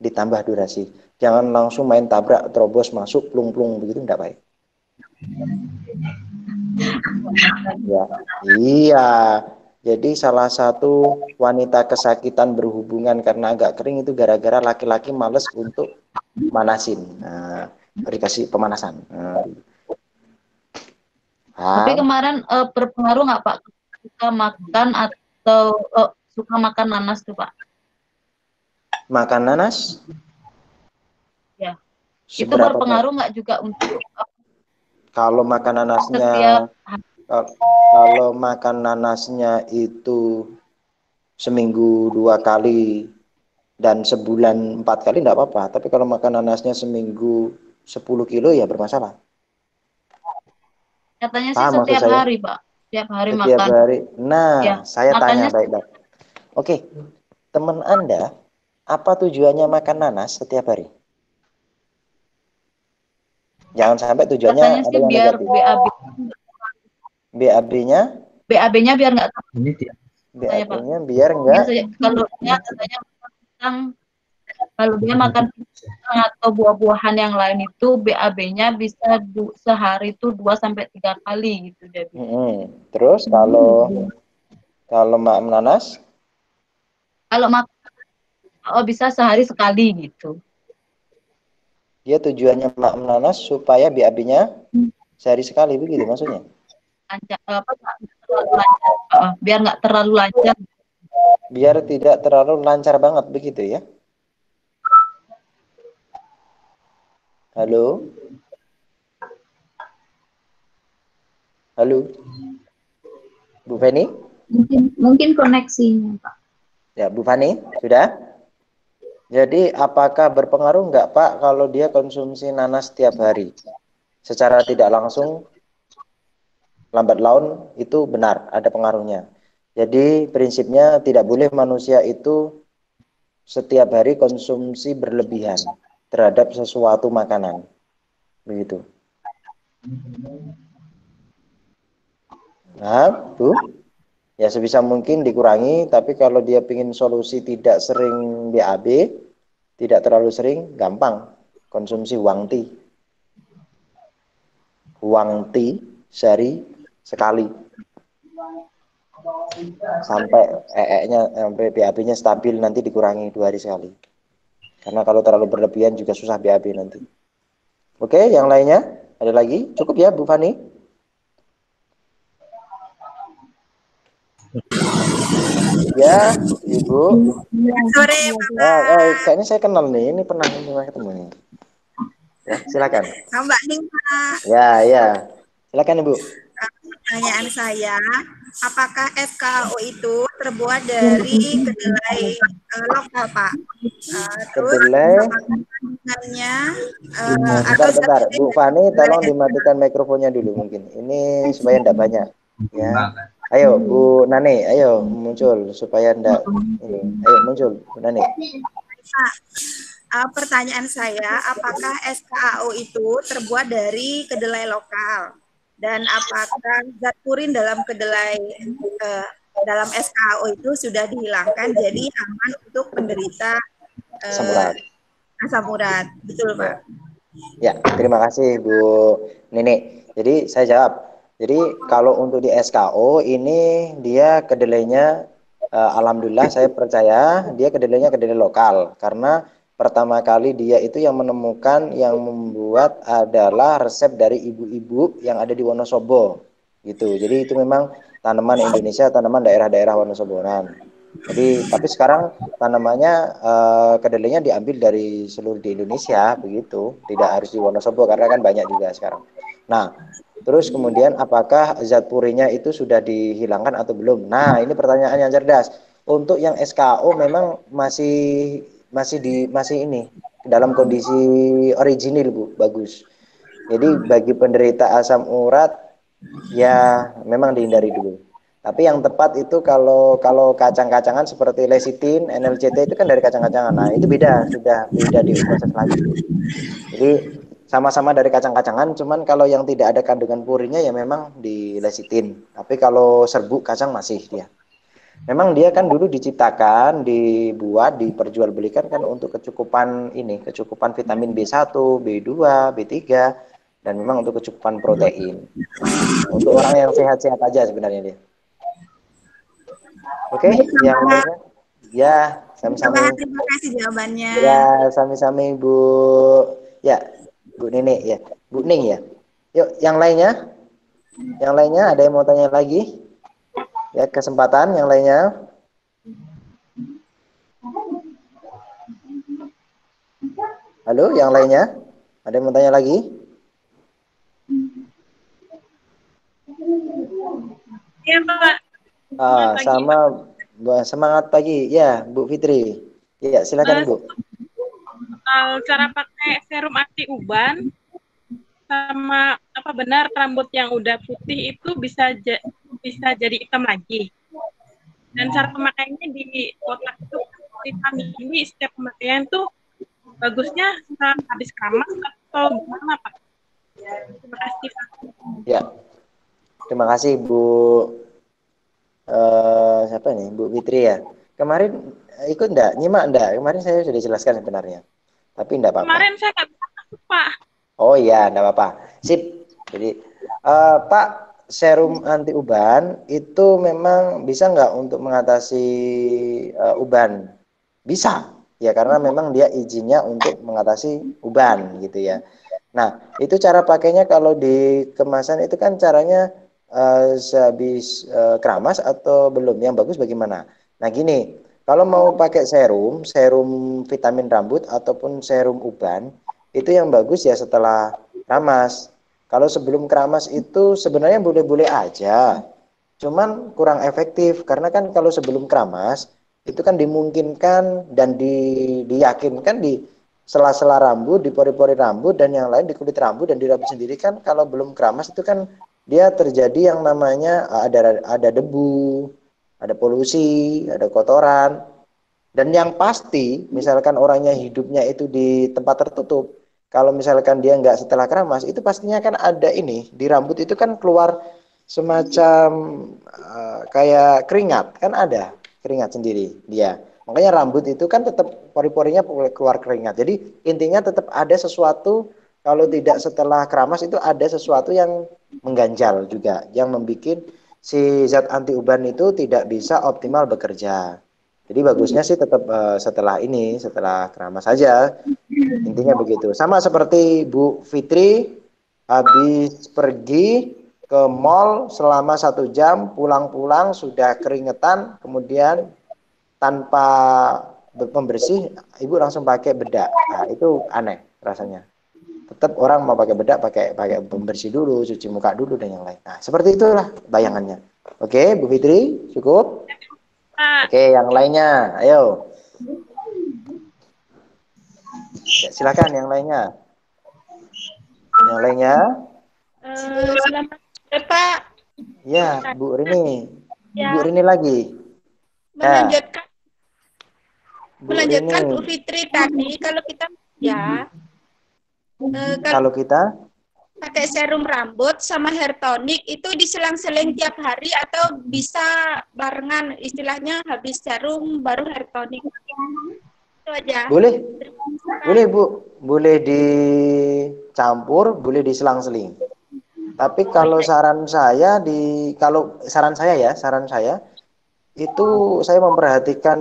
ditambah durasi. Jangan langsung main tabrak, terobos masuk, plung-plung begitu, enggak baik. Ya, iya. Jadi salah satu wanita kesakitan berhubungan karena agak kering itu gara-gara laki-laki males untuk manasin. Nah, dikasih pemanasan. Tapi kemarin berpengaruh nggak Pak? Suka makan atau suka makan nanas tuh Pak? Makan nanas? Ya. Itu berpengaruh nggak juga untuk kalau makan nanasnya kalau makan nanasnya itu seminggu 2 kali dan sebulan 4 kali enggak apa-apa. Tapi kalau makan nanasnya seminggu 10 kilo ya bermasalah. Katanya sih setiap hari, Pak. Setiap hari setiap makan. Hari. Nah, ya, saya tanya makannya baik-baik. Oke, teman Anda, apa tujuannya makan nanas setiap hari? Jangan sampai tujuannya katanya ada sih yang biar negatif. BAB. BAB-nya? BAB-nya biar nggak BAB-nya biar nggak. Kalau dia katanya kalau dia makan pisang atau buah-buahan yang lain itu BAB-nya bisa sehari itu 2-3 kali gitu jadi. Terus kalau makan nanas? Kalau makan bisa sehari sekali gitu. Dia tujuannya makan nanas supaya BAB-nya sehari sekali begitu maksudnya? Biar nggak terlalu lancar. Biar tidak terlalu lancar banget begitu ya? Halo? Halo? Bu Feni? Mungkin koneksinya, Pak. Ya, Bu Fani, sudah? Jadi apakah berpengaruh nggak Pak kalau dia konsumsi nanas setiap hari? Secara tidak langsung, lambat laun itu benar, ada pengaruhnya. Jadi prinsipnya tidak boleh manusia itu setiap hari konsumsi berlebihan terhadap sesuatu makanan. Begitu. Nah, Bu? Ya sebisa mungkin dikurangi, tapi kalau dia ingin solusi tidak sering BAB, tidak terlalu sering, gampang. Konsumsi Wangti. Wangti sehari sekali. Sampai sampai BAB-nya stabil, nanti dikurangi 2 hari sekali. Karena kalau terlalu berlebihan juga susah BAB nanti. Oke, yang lainnya? Ada lagi? Cukup ya Bu Fani? Ya, Ibu. Sore, Bapak. Kayaknya saya kenal nih, ini pernah ketemu nih. Ya, silakan. Mbak Ning, Pak. Ya. Silakan Ibu. Pertanyaan saya, apakah SKO itu terbuat dari kedelai lokal, Pak? Kedelai. Bentar. Bu Fani, tolong dimatikan mikrofonnya dulu mungkin. Ini supaya enggak banyak. Ya. Ayo Bu Nani, ayo muncul supaya enggak ini. Ayo muncul Bu Nani. Pertanyaan saya, apakah SKAO itu terbuat dari kedelai lokal? Dan apakah zat purin dalam kedelai dalam SKAO itu sudah dihilangkan jadi aman untuk penderita asam urat? Betul, Pak. Ya, terima kasih Bu Nini. Jadi saya jawab. Jadi kalau untuk di SKO ini dia kedelainya alhamdulillah saya percaya dia kedelainya kedelai lokal karena pertama kali dia itu yang menemukan yang membuat adalah resep dari ibu-ibu yang ada di Wonosobo gitu. Jadi itu memang tanaman Indonesia, tanaman daerah-daerah Wonosobonan. Jadi tapi sekarang tanamannya kedelainya diambil dari seluruh di Indonesia begitu, tidak harus di Wonosobo karena kan banyak juga sekarang. Nah, terus kemudian apakah zat purinya itu sudah dihilangkan atau belum? Nah, ini pertanyaan yang cerdas. Untuk yang SKO memang masih ini dalam kondisi original Bu, bagus. Jadi bagi penderita asam urat ya memang dihindari dulu. Tapi yang tepat itu kalau kacang-kacangan seperti lecitin, NLCT itu kan dari kacang-kacangan. Nah, itu beda, sudah beda diproses lagi. Jadi sama-sama dari kacang-kacangan, cuman kalau yang tidak ada kandungan purinya ya memang di lecitin. Tapi kalau serbuk kacang masih dia. Memang dia kan dulu diciptakan, dibuat, diperjualbelikan kan untuk kecukupan vitamin B1, B2, B3 dan memang untuk kecukupan protein. Untuk orang yang sehat-sehat aja sebenarnya dia. Oke, yang lainnya? Ya, sami-sami. Terima kasih jawabannya. Ya, sami-sami Bu. Ya, Bu Nenek ya. Bu Ning ya. Yuk, yang lainnya? Yang lainnya ada yang mau tanya lagi? Ya, kesempatan yang lainnya. Halo, yang lainnya? Ada yang mau tanya lagi? Iya, Pak. Sama semangat pagi. Ya, Bu Fitri. Ya, silakan Bu. Cara pakai serum anti uban sama apa benar rambut yang udah putih itu bisa jadi hitam lagi. Dan cara pemakaiannya di kotak itu vitamin ini setiap pemakaian tuh bagusnya setelah habis keramas atau gimana Pak? Terima kasih Pak. Ya, terima kasih Bu. Siapa nih Bu Fitri ya? Kemarin ikut enggak? Nyimak enggak? Kemarin saya sudah jelaskan sebenarnya. Tapi enggak apa-apa. Kemarin saya nggak bisa masuk Pak. Oh iya, enggak apa-apa. Sip. Jadi Pak, serum anti uban itu memang bisa nggak untuk mengatasi uban? Bisa, ya karena memang dia izinnya untuk mengatasi uban gitu ya. Nah, itu cara pakainya kalau di kemasan itu kan caranya sehabis keramas atau belum? Yang bagus bagaimana? Nah gini, kalau mau pakai serum vitamin rambut ataupun serum uban, itu yang bagus ya setelah keramas. Kalau sebelum keramas itu sebenarnya boleh-boleh aja. cuman kurang efektif karena kan kalau sebelum keramas itu kan dimungkinkan dan diyakinkan di sela-sela rambut, di pori-pori rambut dan yang lain di kulit rambut dan di rambut sendiri kan kalau belum keramas itu kan dia terjadi yang namanya ada debu, ada polusi, ada kotoran. Dan yang pasti misalkan orangnya hidupnya itu di tempat tertutup, kalau misalkan dia nggak setelah keramas itu pastinya kan ada ini di rambut itu kan keluar semacam kayak keringat kan ada keringat sendiri dia. Makanya rambut itu kan tetap pori-porinya keluar keringat. Jadi intinya tetap ada sesuatu kalau tidak setelah keramas itu ada sesuatu yang mengganjal juga yang membuat si zat anti uban itu tidak bisa optimal bekerja. Jadi bagusnya sih tetap setelah keramas saja. Intinya begitu. Sama seperti Bu Fitri habis pergi ke mall selama 1 jam, pulang-pulang sudah keringetan, kemudian tanpa pembersih, ibu langsung pakai bedak. Nah, itu aneh rasanya. Tetap orang mau pakai bedak, pakai pembersih dulu, cuci muka dulu dan yang lain. Nah, seperti itulah bayangannya. Oke, Bu Fitri, cukup? Oke, yang lainnya, ayo. Ya, silakan yang lainnya. Yang lainnya? Selamat Pak. Ya, Bu Rini. Ya. Bu Rini lagi. Melanjutkan Bu Bu Rini. Fitri tadi kalau kita ya Kalau kita pakai serum rambut sama hair tonic itu diselang-seling tiap hari atau bisa barengan istilahnya habis serum baru hair tonic. Itu aja. boleh Bu, boleh dicampur, boleh diselang-seling. Tapi kalau saran saya itu saya memperhatikan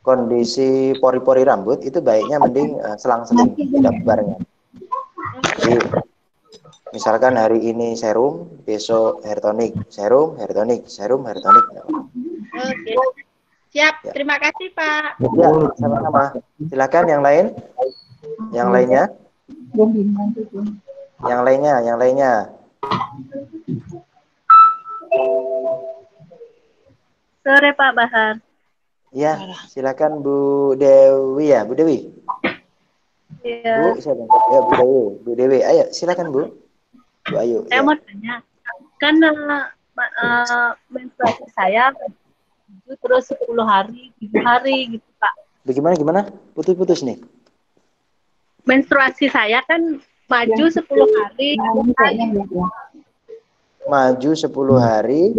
kondisi pori-pori rambut itu baiknya mending selang-seling, tidak barengan. Jadi misalkan hari ini serum, besok hair tonic, serum, hair tonic, serum, hair tonic. Oke. Siap, Ya. terima kasih Pak. Ya, sama-sama. Silakan yang lain. Yang lainnya. Yang lainnya. Sore Pak Bahar. Ya, silakan Bu Dewi ya, Bu Dewi. Iya. Bu, siapa? Ya, Bu Dewi. Ayo, silakan Bu. Bu Ayu. Saya Ya. mau tanya, kan menstruasi saya terus 10 hari, 7 hari gitu Pak. Gimana? Putus-putus nih. Menstruasi saya kan maju 10 hari. Maju 10 hari.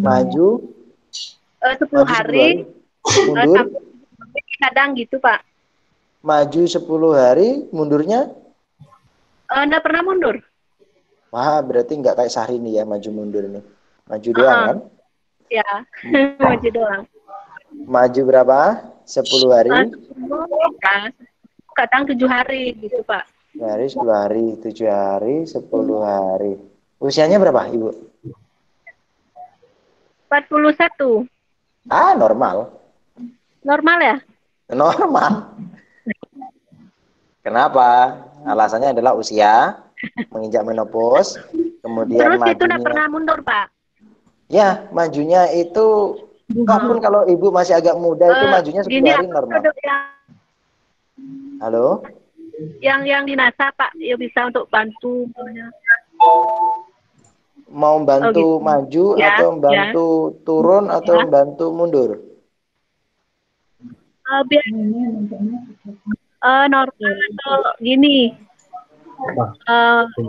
Maju 10 hari. mundur. Kadang gitu Pak. Maju 10 hari, mundurnya? Nggak pernah mundur. Wah, berarti nggak kayak Syahrini ya, maju mundur nih. Maju doang kan? Ya, maju doang. Maju berapa? 10 hari? Kadang 7 hari gitu Pak. 10 hari, 10 hari, 7 hari, 10 hari. Usianya berapa, Ibu? 41. Normal. Normal ya? Normal. Kenapa? Alasannya adalah usia, menginjak menopause, kemudian Terus itu nggak majunya. pernah mundur Pak? Ya, majunya itu, walaupun kalau ibu masih agak muda itu majunya 10 hari normal. Halo? Yang di NASA Pak, ya bisa untuk bantu. Mau bantu maju Ya, atau bantu turun atau bantu mundur? Biar normal atau gini.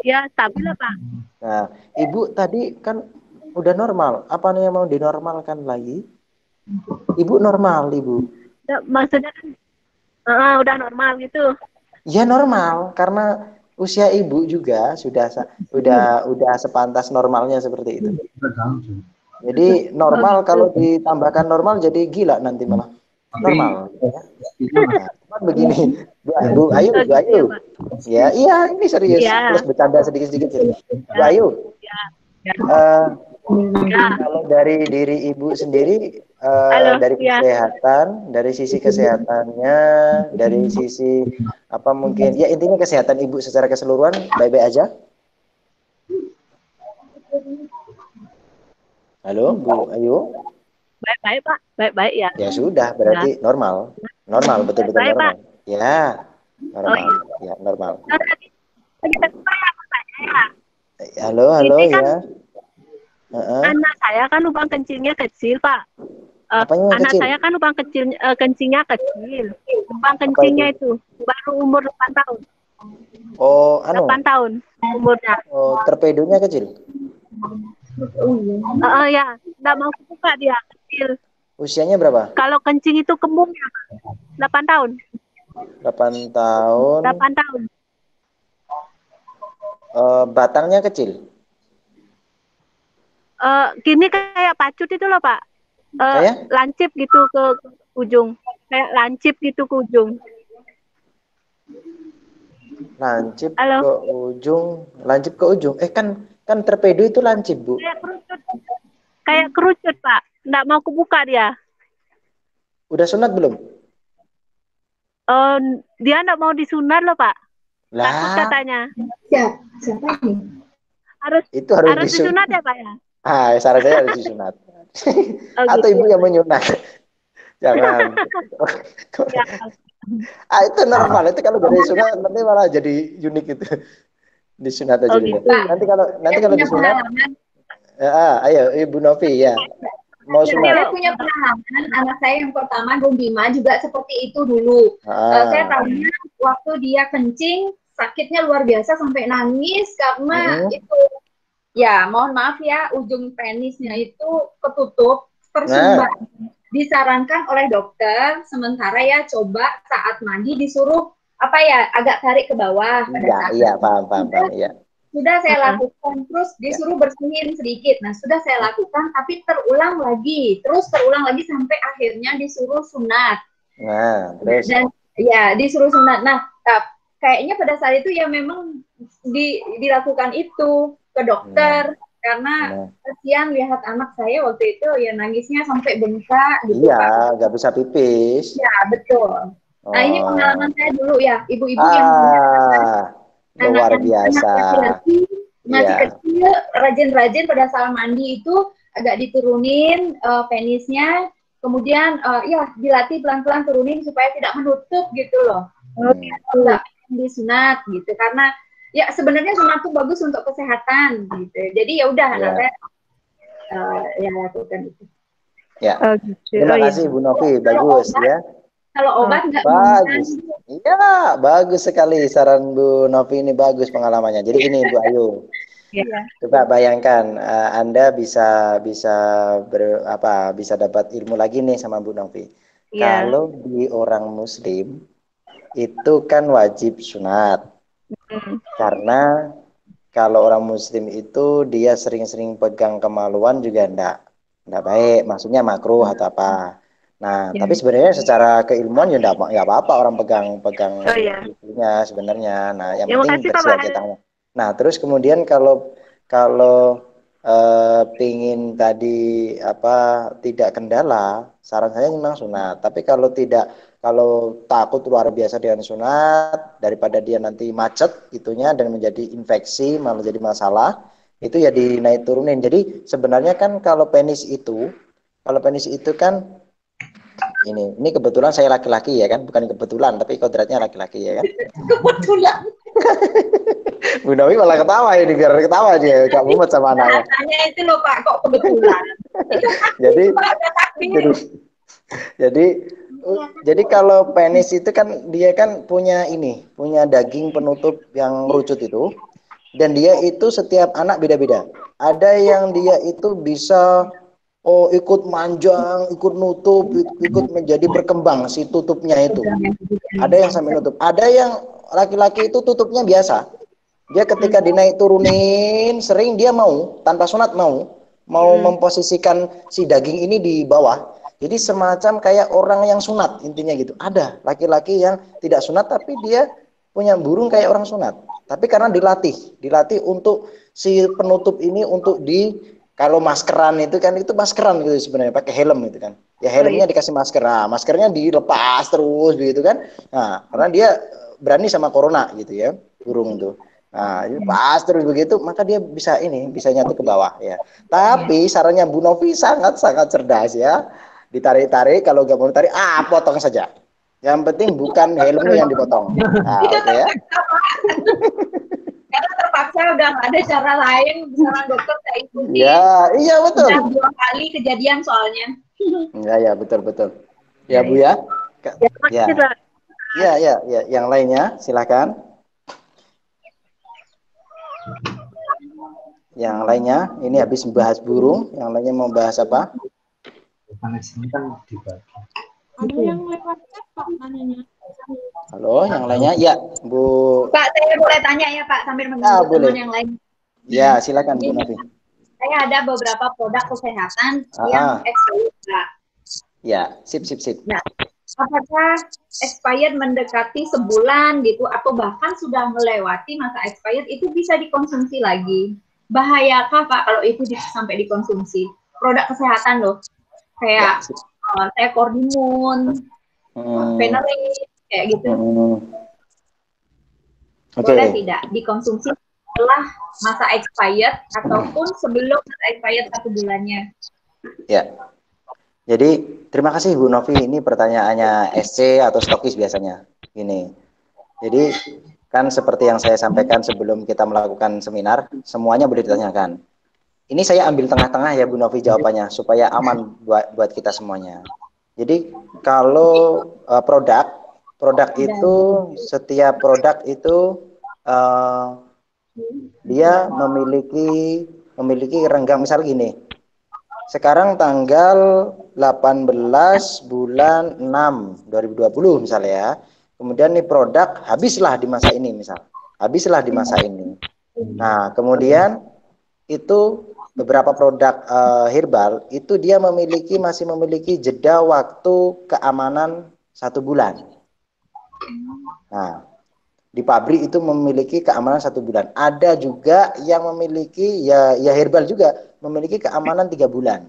Ya stabil lah Pak. Nah, Ibu tadi kan udah normal. Apa nih yang mau dinormalkan lagi? Ibu normal, Ibu. Ya, maksudnya kan udah normal gitu. Ya normal, karena usia Ibu juga sudah sepantas normalnya seperti itu. Jadi normal kalau ditambahkan normal jadi gila nanti malah. Normal. Nah, begini, Bu Ayu. Ya, iya ini serius. Ya. Plus bercanda sedikit-sedikit. Bu Ayu. Kalau dari diri Ibu sendiri, dari kesehatan, dari sisi kesehatannya, dari sisi Apa mungkin ya intinya kesehatan ibu secara keseluruhan baik-baik aja? Halo Bu Ayu? Baik-baik Pak, baik-baik ya. Ya sudah, berarti normal. Normal, betul-betul Baik Pak. normal. Ya, Oh normal. iya. Ya, normal. Nah, tadi kita bertanya ya. Halo, halo Ini kan ya. Heeh. anak saya kan lubang kencingnya kecil Pak. Apanya yang Anak kecil? saya kan lubang kecil, kencingnya kecil. Lubang Apa kencingnya itu? itu baru umur 8 tahun. Oh, 8 tahun umurnya. Oh, torpedonya kecil. Ya, nggak mau buka dia kecil. Usianya berapa? Kalau kencing itu kembungnya Pak. 8 tahun. 8 tahun. 8 tahun. Batangnya kecil. Gini kayak pacut itu loh Pak. Kayak? Lancip gitu ke ujung. Kayak lancip gitu ke ujung. Lancip Halo? ke ujung. Lancip ke ujung. Kan torpedo itu lancip, Bu. Kayak kerucut Pak. Nggak mau kebuka dia. Udah sunat belum? Dia nggak mau disunat loh Pak. Lah. Takut katanya. Siapa ini? Harus disunat ya Pak ya? Saran saya harus disunat. Atau gitu. ibu yang menyunat. Jangan. Ya. Itu normal. Itu kalau dari sunat nanti malah jadi unik itu. Disunat aja dulu. Gitu. Nanti kalau disunat. Ayo Ibu Novi ya. Mau sunat. Saya punya pengalaman, anak saya yang pertama Bima juga seperti itu dulu. Saya tahunya waktu dia kencing, sakitnya luar biasa sampai nangis karena itu, ya mohon maaf ya, ujung penisnya itu ketutup, tersumbat. Disarankan oleh dokter, sementara ya coba saat mandi disuruh agak tarik ke bawah. Iya, paham, iya. Sudah saya lakukan, terus disuruh bersihin sedikit. Nah, sudah saya lakukan, tapi terulang lagi sampai akhirnya disuruh sunat. Nah, terus? Dan ya disuruh sunat. Nah, kayaknya pada saat itu ya memang dilakukan itu ke dokter karena kasihan lihat anak saya waktu itu ya nangisnya sampai bengkak gitu. Iya, nggak bisa pipis. Ya betul. Nah ini pengalaman saya dulu ya, ibu-ibu yang luar biasa. Masih kecil, rajin-rajin pada saat mandi itu agak diturunin penisnya, kemudian dilatih pelan-pelan turunin supaya tidak menutup gitu loh. Tidak disunat gitu karena ya sebenarnya sunat itu bagus untuk kesehatan gitu. Jadi ya udah anak saya ya lakukan itu. Ya. Terima kasih Bu Novi, bagus ya. Kalau obat nggak bagus. Iya, bagus sekali saran Bu Novi ini, bagus pengalamannya. Jadi ini Bu Ayu. Coba bayangkan Anda bisa dapat ilmu lagi nih sama Bu Novi. Kalau di orang muslim itu kan wajib sunat. Karena kalau orang muslim itu dia sering-sering pegang kemaluan juga enggak baik, maksudnya makruh atau apa. Nah, tapi sebenarnya secara keilmuan ya enggak apa-apa orang pegang itunya sebenarnya. Nah, yang penting bersih aja tangannya. Nah, terus kemudian kalau pingin tadi tidak kendala, saran saya memang sunat. Tapi kalau takut luar biasa dengan sunat, daripada dia nanti macet itunya dan menjadi infeksi malah jadi masalah, itu ya dinaik turunin. Jadi sebenarnya kan kalau penis itu kan ini kebetulan saya laki-laki ya kan, bukan kebetulan tapi kodratnya laki-laki ya kan. Kebetulan. Bu Novi malah ketawa ini, biar ketawa dia, gak mumet sama anaknya. Tanya itu loh Pak, kok kebetulan. Jadi kalau penis itu kan dia kan punya daging penutup yang merucut itu, dan dia itu setiap anak beda-beda. Ada yang dia itu bisa ikut manjang, ikut nutup, ikut menjadi berkembang si tutupnya itu. Ada yang sampai nutup. Ada yang laki-laki itu tutupnya biasa. Dia ketika dinaik turunin sering dia mau tanpa sunat mau memposisikan si daging ini di bawah. Jadi semacam kayak orang yang sunat intinya gitu. Ada laki-laki yang tidak sunat tapi dia punya burung kayak orang sunat. Tapi karena dilatih untuk si penutup ini untuk kalau maskeran itu kan itu maskeran gitu sebenarnya pakai helm itu kan. Ya helmnya dikasih masker. Nah, maskernya dilepas terus begitu kan. Nah, karena dia berani sama corona gitu ya, burung itu. Nah, pas terus begitu, maka dia bisa nyatu ke bawah ya. Tapi sarannya Bu Novi sangat cerdas ya. Ditarik-tarik, kalau nggak mau ditarik, potong saja. Yang penting bukan helmnya yang dipotong. Nah, oke ya. Karena terpaksa udah nggak ada cara lain, saran dokter saya ikuti. Ya, iya betul. Sudah 2 kali kejadian soalnya. Ya, betul. Ya, Bu ya. Ya. Yang lainnya silakan. Yang lainnya, ini habis membahas burung, yang lainnya mau bahas apa? Ada yang lewat chat Pak nanyanya. Halo, yang lainnya? Ya, Bu. Pak, saya boleh tanya ya Pak, sambil menunggu boleh. teman yang lain. Ya, silakan Bu Novi. Saya ada beberapa produk kesehatan yang expired, Pak. Ya, sip. Nah, apakah expired mendekati sebulan gitu, atau bahkan sudah melewati masa expired, itu bisa dikonsumsi lagi? Bahayakah Pak kalau itu sampai dikonsumsi? Produk kesehatan loh, kayak saya Cordimun, Venerin, kayak gitu. Boleh tidak dikonsumsi setelah masa expired ataupun sebelum masa expired 1 bulannya? Ya. Jadi terima kasih Bu Novi, ini pertanyaannya SC atau stokis biasanya. Ini. Jadi kan seperti yang saya sampaikan sebelum kita melakukan seminar, semuanya boleh ditanyakan. Ini saya ambil tengah-tengah ya Bu Novi jawabannya supaya aman buat kita semuanya. Jadi kalau produk itu, setiap produk itu dia memiliki renggang. Misal gini, sekarang tanggal 18 bulan 6 2020 misalnya ya, kemudian nih produk habislah di masa ini, nah kemudian itu beberapa produk herbal itu dia masih memiliki jeda waktu keamanan 1 bulan. Nah, di pabrik itu memiliki keamanan 1 bulan. Ada juga yang memiliki ya herbal juga memiliki keamanan 3 bulan.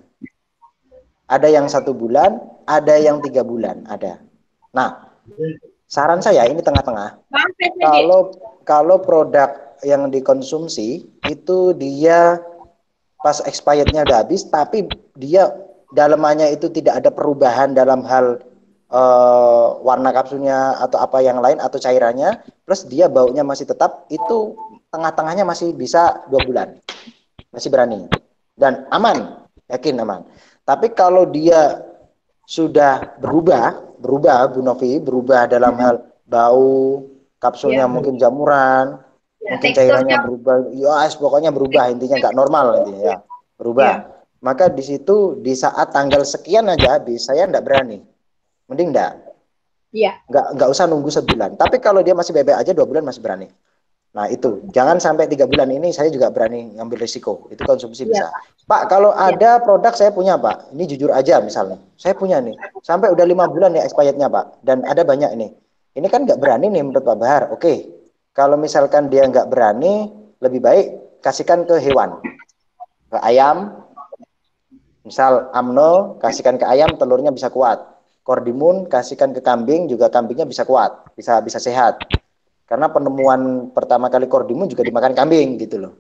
Ada yang 1 bulan, ada yang 3 bulan, ada. Nah, saran saya ini tengah-tengah. Kalau produk yang dikonsumsi itu dia pas expirednya udah habis, tapi dia dalamannya itu tidak ada perubahan dalam hal warna kapsulnya atau apa yang lain atau cairannya, plus dia baunya masih tetap, itu tengah-tengahnya masih bisa 2 bulan, masih berani dan aman, yakin aman. Tapi kalau dia sudah berubah Bu Novi, berubah dalam hal bau kapsulnya, mungkin jamuran, mungkin cairannya berubah, pokoknya berubah, intinya nggak normal intinya ya, berubah. Maka di situ di saat tanggal sekian aja habis, saya nggak berani. Mending enggak? Iya. Enggak usah nunggu sebulan. Tapi kalau dia masih bebek aja 2 bulan masih berani. Nah itu, jangan sampai 3 bulan ini saya juga berani ngambil risiko. Itu konsumsi bisa. Pak, kalau ada produk saya punya Pak, ini jujur aja misalnya, saya punya nih, sampai udah 5 bulan ya expirednya Pak, dan ada banyak ini. Ini kan nggak berani nih menurut Pak Bahar. Oke, kalau misalkan dia nggak berani, lebih baik kasihkan ke hewan, ke ayam. Misal amno, kasihkan ke ayam, telurnya bisa kuat. Cordimun kasihkan ke kambing, juga kambingnya bisa kuat, bisa sehat. Karena penemuan pertama kali Cordimun juga dimakan kambing gitu loh.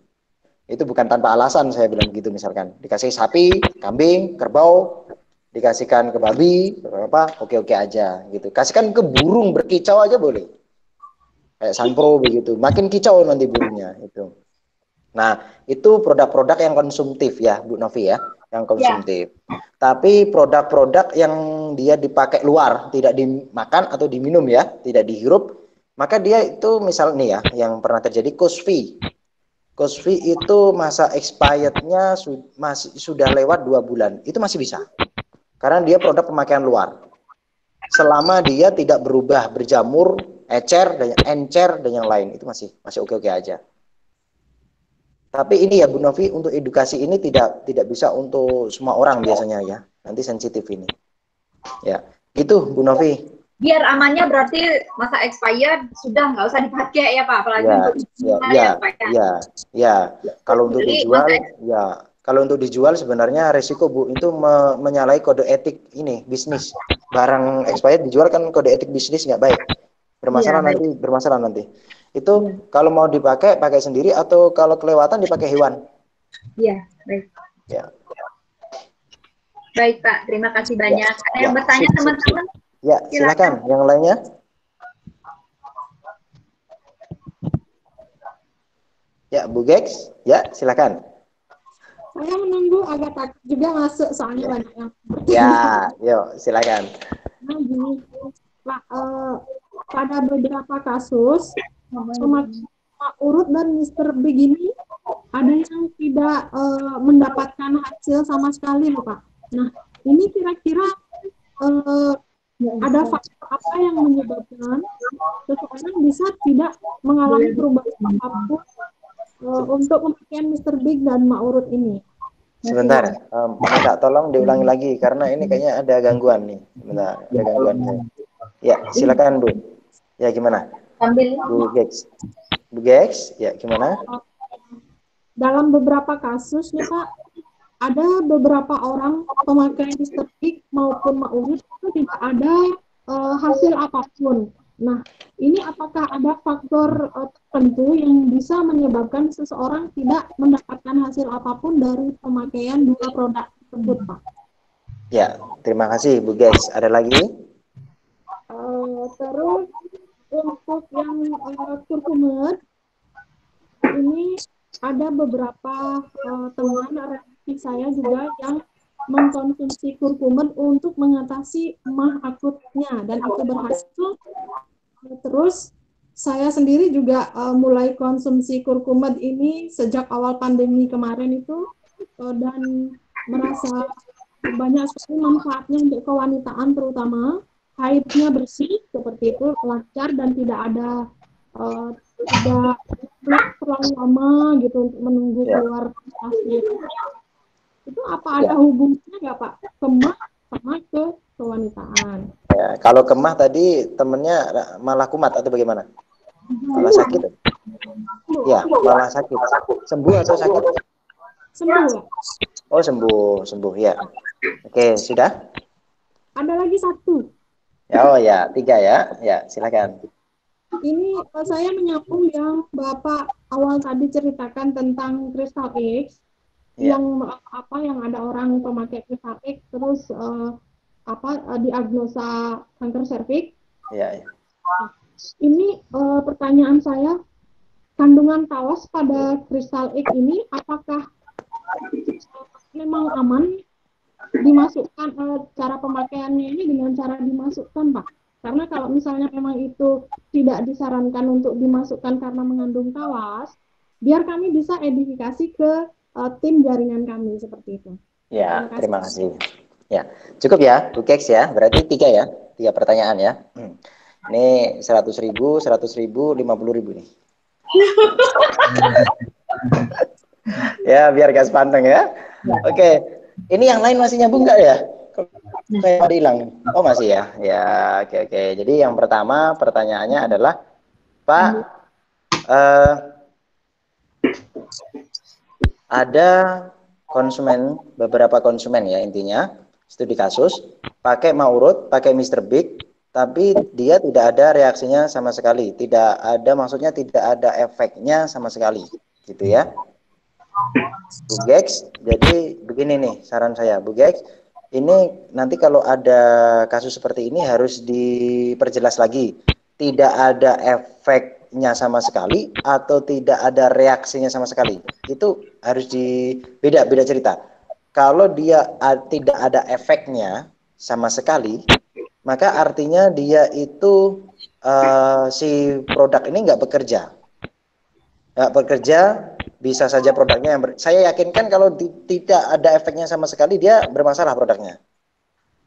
Itu bukan tanpa alasan saya bilang gitu, misalkan dikasih sapi, kambing, kerbau, dikasihkan ke babi, apa, oke-oke aja gitu. Kasihkan ke burung berkicau aja boleh. Kayak sanpro begitu, makin kicau nanti burungnya itu. Nah, itu produk-produk yang konsumtif ya, Bu Novi ya, yang konsumtif. Tapi produk-produk yang dia dipakai luar, tidak dimakan atau diminum ya, tidak dihirup, maka dia itu misal nih ya, yang pernah terjadi Cosvi. Cosvi itu masa expirednya sudah lewat 2 bulan, itu masih bisa. Karena dia produk pemakaian luar. Selama dia tidak berubah, berjamur, encer dan yang lain, itu masih oke-oke aja. Tapi ini ya Bu Novi, untuk edukasi ini tidak bisa untuk semua orang biasanya ya. Nanti sensitif ini. Ya, gitu Bu Novi. Biar amannya berarti masa expired sudah nggak usah dipakai ya Pak, apalagi untuk Kalau untuk dijual kalau untuk dijual sebenarnya resiko Bu itu menyalahi kode etik ini bisnis. Barang expired dijual kan kode etik bisnis nggak baik. Bermasalah Iya, nanti, bermasalah nanti. Itu kalau mau dipakai, pakai sendiri atau kalau kelewatan dipakai hewan. Iya, baik. Ya. Baik, Pak. Terima kasih Ya, banyak. Ada ya, yang bertanya, sip, sip, sip. teman-teman? Ya, silakan. Yang lainnya? Ya, Bu Gex. Ya, silakan. Saya menunggu agak takut juga masuk soalnya banyak yang Ya, yuk, silakan. Nah, gini, Pak, pada beberapa kasus Pak Urut dan Mr. Big ini ada yang tidak mendapatkan hasil sama sekali loh, Pak. Nah, ini kira-kira ada faktor apa yang menyebabkan seseorang bisa tidak mengalami perubahan apapun untuk pemakaian Mr. Big dan Mak Urut ini? Sebentar, minta tolong diulangi lagi karena ini kayaknya ada gangguan nih. Sebentar, ada gangguan. Ya, silakan Bu. Ya, gimana? Bu Gex. Bu Gex, ya gimana? Dalam beberapa kasus nih Pak, ada beberapa orang pemakai Mr. Big maupun Mak Urut itu tidak ada hasil apapun. Nah, ini apakah ada faktor tertentu yang bisa menyebabkan seseorang tidak mendapatkan hasil apapun dari pemakaian dua produk tersebut, Pak? Ya, terima kasih Bu Gex. Ada lagi? Terus untuk yang kurkumin, ini ada beberapa teman relasi saya juga yang mengkonsumsi kurkumin untuk mengatasi emah akutnya dan itu berhasil. Terus saya sendiri juga mulai konsumsi kurkumin ini sejak awal pandemi kemarin itu dan merasa banyak sekali manfaatnya untuk kewanitaan, terutama haidnya bersih seperti itu, lancar dan tidak ada tidak terlalu lama gitu untuk menunggu keluar hasil. Itu apa ada hubungannya nggak Pak, kemah sama ke kewanitaan? Ya, kalau kemah tadi temennya malah kumat atau bagaimana? Malah sakit? Ya, malah sakit. Sembuh atau sakit? Sembuh. Oh, sembuh ya. Oke, sudah? Ada lagi satu. Ya, oh ya, 3 ya. Ya, silakan. Ini saya menyambung yang Bapak awal tadi ceritakan tentang Crystal X, yang ada orang pemakai Crystal X terus diagnosa kanker serviks. Ya. Ini pertanyaan saya, kandungan tawas pada Crystal X ini apakah memang aman dimasukkan, cara pemakaiannya ini dengan cara dimasukkan, Pak? Karena kalau misalnya memang itu tidak disarankan untuk dimasukkan karena mengandung tawas, biar kami bisa edifikasi ke tim jaringan kami seperti itu. Ya, terima kasih. Ya, cukup ya, Bu Gex ya. Berarti 3 ya, 3 pertanyaan ya. Ini 100.000, 100.000, 50.000 nih. Ya, biar gas panteng ya. Oke, ini yang lain masih nyambung nggak ya? Kayak hilang. Oh masih ya. Ya, oke. Jadi yang pertama pertanyaannya adalah, Pak, ada konsumen, beberapa konsumen ya intinya, studi kasus, pakai Mak Urut, pakai Mr. Big, tapi dia tidak ada reaksinya sama sekali, tidak ada, maksudnya tidak ada efeknya sama sekali, gitu ya. Bu Gex, jadi begini nih saran saya, Bu Gex, ini nanti kalau ada kasus seperti ini harus diperjelas lagi, tidak ada efeknya sama sekali atau tidak ada reaksinya sama sekali, itu harus beda cerita. Kalau dia tidak ada efeknya sama sekali, maka artinya dia itu si produk ini nggak bekerja, bisa saja produknya yang saya yakinkan kalau tidak ada efeknya sama sekali dia bermasalah produknya.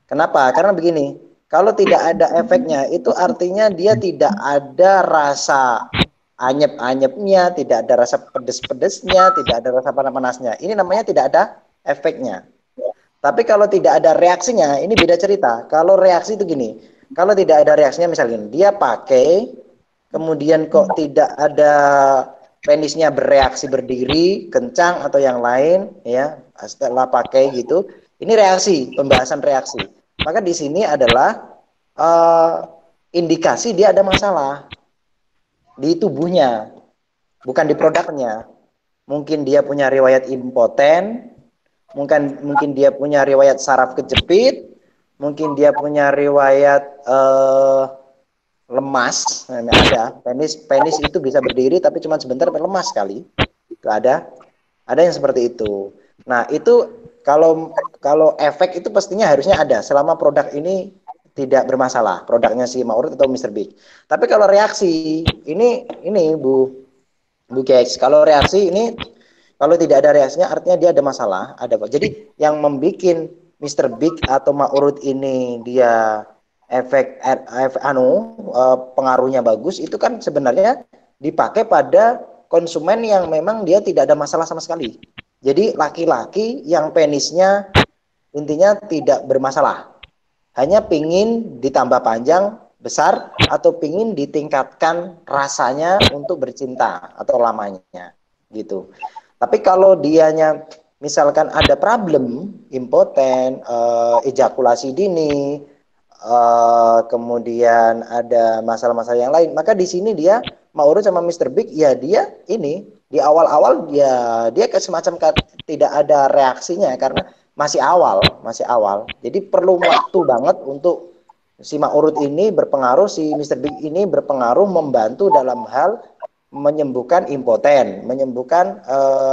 Kenapa? Karena begini, kalau tidak ada efeknya itu artinya dia tidak ada rasa anyep-anyepnya, tidak ada rasa pedes-pedesnya, tidak ada rasa panas-panasnya. Ini namanya tidak ada efeknya. Tapi kalau tidak ada reaksinya, ini beda cerita. Kalau reaksi itu gini, kalau tidak ada reaksinya misalnya dia pakai, kemudian kok tidak ada penisnya bereaksi berdiri, kencang atau yang lain, ya setelah pakai gitu, ini reaksi, pembahasan reaksi. Maka di sini adalah indikasi dia ada masalah di tubuhnya, bukan di produknya. Mungkin dia punya riwayat impoten, mungkin dia punya riwayat saraf kejepit, mungkin dia punya riwayat lemas. Nah, ada penis itu bisa berdiri tapi cuma sebentar lemas sekali. Itu ada yang seperti itu. Nah, itu kalau efek itu pastinya harusnya ada selama produk ini tidak bermasalah, produknya si Ma'ruf atau Mr. Big. Tapi kalau reaksi ini Bu Gex, kalau reaksi ini kalau tidak ada reaksinya artinya dia ada masalah, ada kok. Jadi yang membuat Mr. Big atau Ma'ruf ini dia pengaruhnya bagus itu kan sebenarnya dipakai pada konsumen yang memang dia tidak ada masalah sama sekali. Jadi laki-laki yang penisnya intinya tidak bermasalah, hanya pingin ditambah panjang, besar, atau pingin ditingkatkan rasanya untuk bercinta atau lamanya, gitu. Tapi kalau dianya misalkan ada problem, impoten, ejakulasi dini, kemudian ada masalah-masalah yang lain, maka di sini dia mau urut sama Mr. Big, ya dia ini di awal-awal dia semacam tidak ada reaksinya karena masih awal. Jadi perlu waktu banget untuk si Ma'ruf ini berpengaruh, si Mr. Big ini berpengaruh membantu dalam hal menyembuhkan impoten, menyembuhkan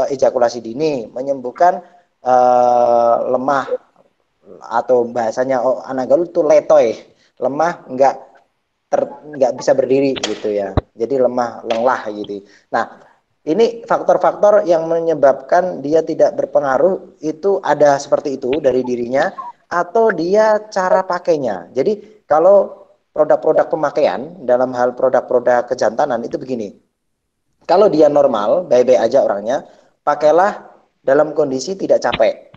ejakulasi dini, menyembuhkan lemah atau bahasanya anak gaul itu letoy, lemah nggak bisa berdiri gitu ya. Jadi lemah, lenglah gitu. Nah, ini faktor-faktor yang menyebabkan dia tidak berpengaruh itu ada seperti itu dari dirinya atau dia cara pakainya. Jadi kalau produk-produk pemakaian dalam hal produk-produk kejantanan itu begini. Kalau dia normal, baik-baik aja orangnya, pakailah dalam kondisi tidak capek.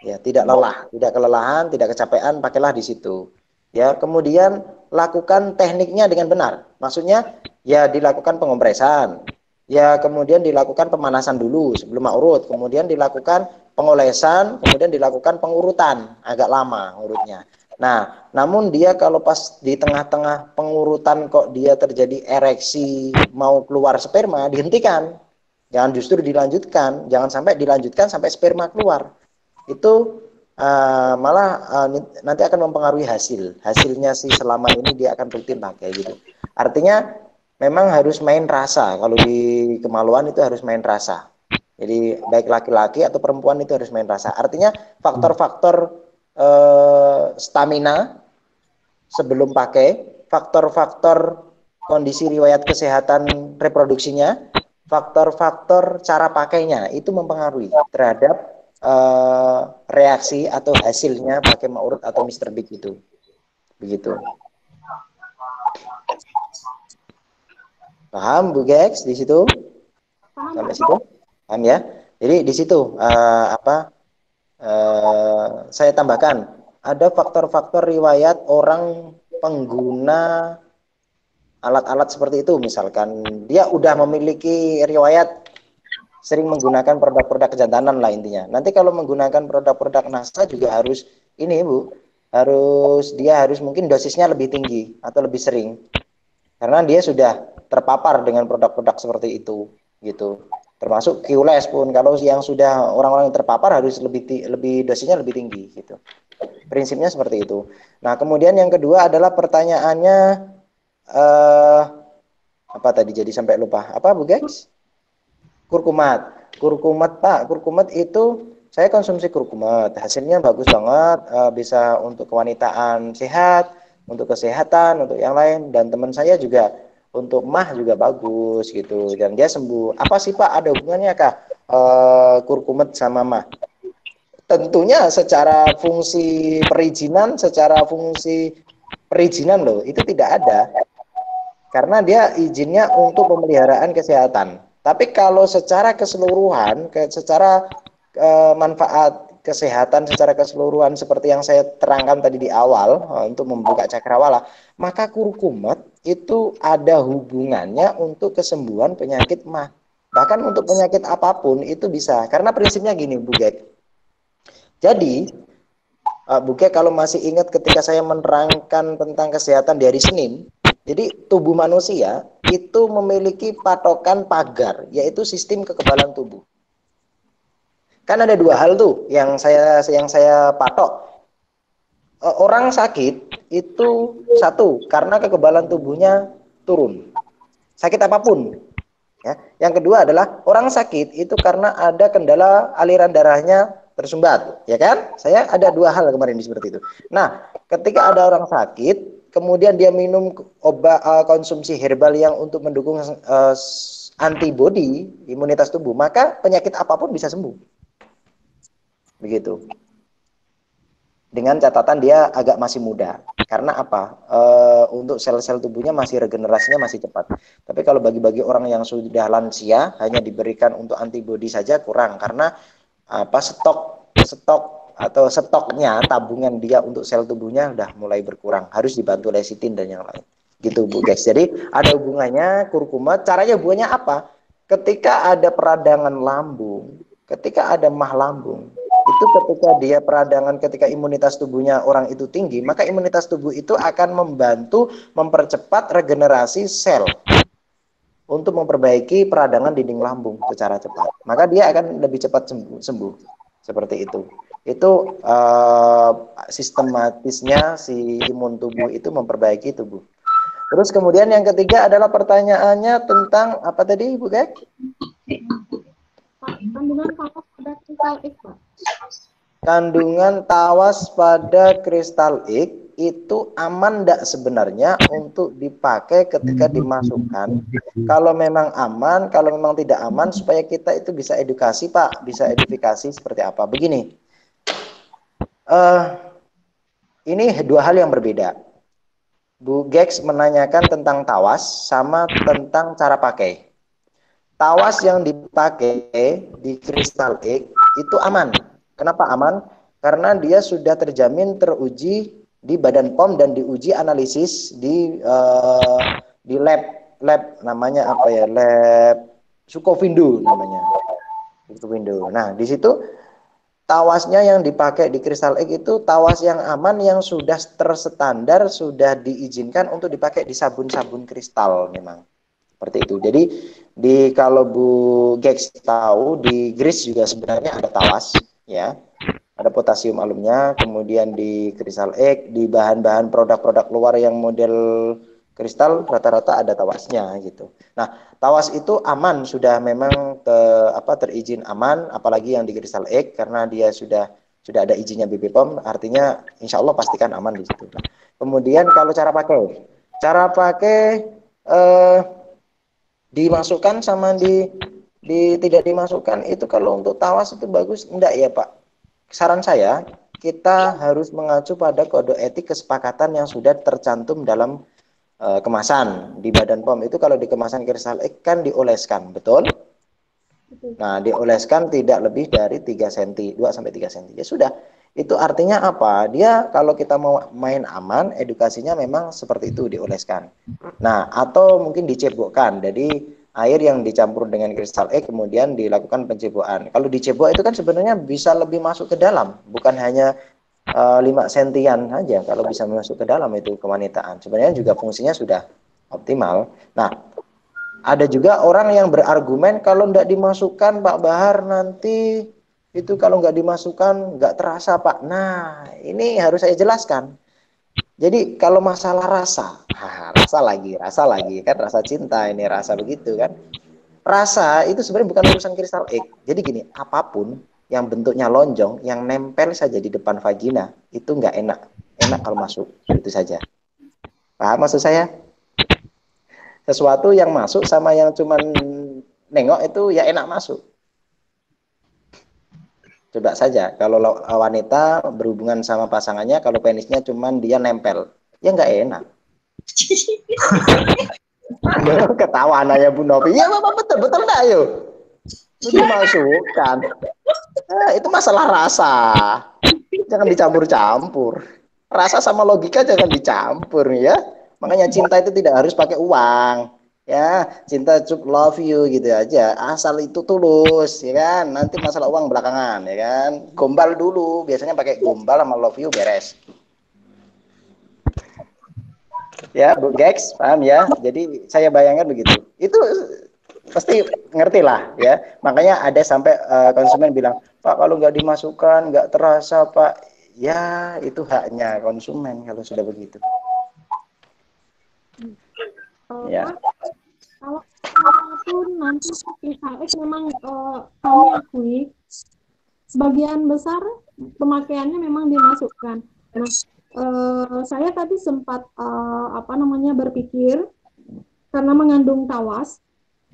Ya, tidak lelah, tidak kelelahan, tidak kecapean, pakailah di situ. Ya, kemudian lakukan tekniknya dengan benar. Maksudnya ya dilakukan pengompresan. Ya, kemudian dilakukan pemanasan dulu sebelum urut, kemudian dilakukan pengolesan, kemudian dilakukan pengurutan, agak lama urutnya. Nah, namun dia kalau pas di tengah-tengah pengurutan kok dia terjadi ereksi, mau keluar sperma, dihentikan. Jangan justru dilanjutkan, jangan sampai dilanjutkan sampai sperma keluar. Itu malah nanti akan mempengaruhi hasilnya sih selama ini dia akan rutin pakai gitu. Artinya memang harus main rasa. Kalau di kemaluan itu harus main rasa. Jadi baik laki-laki atau perempuan itu harus main rasa. Artinya faktor-faktor stamina sebelum pakai, faktor-faktor kondisi riwayat kesehatan reproduksinya, faktor-faktor cara pakainya itu mempengaruhi terhadap reaksi atau hasilnya pakai Ma'ruf atau Mr. Big itu. Begitu. Paham Bu Gex di situ? Sampai situ? Paham ya? Jadi di situ saya tambahkan ada faktor-faktor riwayat orang pengguna alat-alat seperti itu, misalkan dia udah memiliki riwayat sering menggunakan produk-produk kejantanan lah intinya. Nanti kalau menggunakan produk-produk NASA juga harus ini Bu, dia harus mungkin dosisnya lebih tinggi atau lebih sering. Karena dia sudah terpapar dengan produk-produk seperti itu gitu. Termasuk QLES pun kalau yang sudah orang-orang yang terpapar harus lebih dosisnya lebih tinggi gitu. Prinsipnya seperti itu. Nah, kemudian yang kedua adalah pertanyaannya apa tadi jadi sampai lupa. Apa Bu Gex? Kurkumat Pak, kurkumat itu saya konsumsi kurkumat, hasilnya bagus banget, bisa untuk kewanitaan sehat, untuk kesehatan, untuk yang lain, dan teman saya juga untuk mah juga bagus gitu, dan dia sembuh. Apa sih Pak, ada hubungannya kah kurkumat sama mah? Tentunya secara fungsi perizinan loh, itu tidak ada, karena dia izinnya untuk pemeliharaan kesehatan. Tapi kalau secara keseluruhan, secara manfaat kesehatan secara keseluruhan seperti yang saya terangkan tadi di awal untuk membuka cakrawala, maka kurkumat itu ada hubungannya untuk kesembuhan penyakit mah. Bahkan untuk penyakit apapun itu bisa. Karena prinsipnya gini, Bu Gek. Jadi, Bu Gek kalau masih ingat ketika saya menerangkan tentang kesehatan di hari Senin, Jadi tubuh manusia itu memiliki patokan pagar, yaitu sistem kekebalan tubuh. Kan ada dua hal tuh yang saya patok. Orang sakit itu satu karena kekebalan tubuhnya turun. Sakit apapun. Ya. Yang kedua adalah orang sakit itu karena ada kendala aliran darahnya tersumbat, ya kan? Saya ada dua hal kemarin seperti itu. Nah, ketika ada orang sakit, kemudian dia minum obat konsumsi herbal yang untuk mendukung antibodi imunitas tubuh, maka penyakit apapun bisa sembuh. Begitu. Dengan catatan dia agak masih muda. Karena apa? Untuk sel-sel tubuhnya masih regenerasinya masih cepat. Tapi kalau bagi-bagi orang yang sudah lansia hanya diberikan untuk antibodi saja kurang karena apa stok atau stoknya tabungan dia untuk sel tubuhnya udah mulai berkurang. Harus dibantu lecitin dan yang lain. Gitu Bu guys. Jadi ada hubungannya kurkuma. Caranya hubungannya apa? Ketika ada peradangan lambung, ketika ada mah lambung, itu ketika dia peradangan, ketika imunitas tubuhnya orang itu tinggi, maka imunitas tubuh itu akan membantu mempercepat regenerasi sel untuk memperbaiki peradangan dinding lambung secara cepat. Maka dia akan lebih cepat sembuh. Seperti itu. Itu sistematisnya si imun tubuh itu memperbaiki tubuh. Terus kemudian yang ketiga adalah pertanyaannya tentang apa tadi Bu Gek? Kandungan tawas pada kristal X, Pak. Kandungan tawas pada kristal X itu aman enggak sebenarnya untuk dipakai ketika dimasukkan? Kalau memang aman, kalau memang tidak aman, supaya kita itu bisa edukasi Pak, bisa edifikasi seperti apa? Begini, ini dua hal yang berbeda. Bu Gex menanyakan tentang tawas sama tentang cara pakai. Tawas yang dipakai di kristal X itu aman. Kenapa aman? Karena dia sudah terjamin teruji di Badan POM dan diuji analisis di lab namanya apa ya? Lab Sukovindo namanya. Sukovindo. Nah, di situ tawasnya yang dipakai di kristal X itu tawas yang aman yang sudah terstandar, sudah diizinkan untuk dipakai di sabun-sabun kristal memang. Seperti itu. Jadi kalau Bu Gex tahu di Gris juga sebenarnya ada tawas ya. Ada potasium alumnya, kemudian di kristal X, di bahan-bahan produk-produk luar yang model kristal rata-rata ada tawasnya gitu. Nah, tawas itu aman sudah memang terizin aman, apalagi yang di kristal X karena dia sudah ada izinnya BPOM, artinya insya Allah pastikan aman di situ. Nah, kemudian kalau cara pakai dimasukkan sama tidak dimasukkan itu kalau untuk tawas itu bagus enggak ya Pak? Saran saya kita harus mengacu pada kode etik kesepakatan yang sudah tercantum dalam kemasan di Badan POM. Itu kalau di kemasan kristal X kan dioleskan, betul? Nah, dioleskan tidak lebih dari 3 cm, 2 sampai 3 cm. Ya sudah. Itu artinya apa? Dia kalau kita mau main aman, edukasinya memang seperti itu dioleskan. Nah, atau mungkin dicebokkan. Jadi air yang dicampur dengan kristal X kemudian dilakukan pencebokan. Kalau dicebok itu kan sebenarnya bisa lebih masuk ke dalam, bukan hanya 5 sentian saja. Kalau bisa masuk ke dalam itu kewanitaan. Sebenarnya juga fungsinya sudah optimal. Nah, ada juga orang yang berargumen kalau tidak dimasukkan Pak Bahar nanti itu kalau nggak dimasukkan nggak terasa Pak. Nah, ini harus saya jelaskan. Jadi kalau masalah rasa lagi kan rasa cinta ini rasa begitu kan. Rasa itu sebenarnya bukan urusan kristal X. Jadi gini, apapun yang bentuknya lonjong, yang nempel saja di depan vagina itu nggak enak. Enak kalau masuk, itu saja. Paham maksud saya? Sesuatu yang masuk sama yang cuman nengok itu ya enak masuk. Coba saja, kalau wanita berhubungan sama pasangannya, kalau penisnya cuman dia nempel, ya nggak enak. Ketawa anaknya Bu Novi, ya Bapak betul nggak yuk? Itu dimasukkan. Nah, itu masalah rasa, jangan dicampur-campur. Rasa sama logika jangan dicampur ya. Makanya cinta itu tidak harus pakai uang. Ya, cinta cukup love you gitu aja. Asal itu tulus, ya kan? Nanti masalah uang belakangan, ya kan? Gombal dulu, biasanya pakai gombal sama love you beres. Ya, Bu Gex, paham ya? Jadi saya bayangkan begitu. Itu pasti ngerti lah ya. Makanya ada sampai konsumen bilang, Pak kalau nggak dimasukkan nggak terasa Pak. Ya itu haknya konsumen kalau sudah begitu. Ya. Pak, kalaupun nanti IHS memang kami akui sebagian besar pemakaiannya memang dimasukkan. Nah, saya tadi sempat berpikir karena mengandung tawas.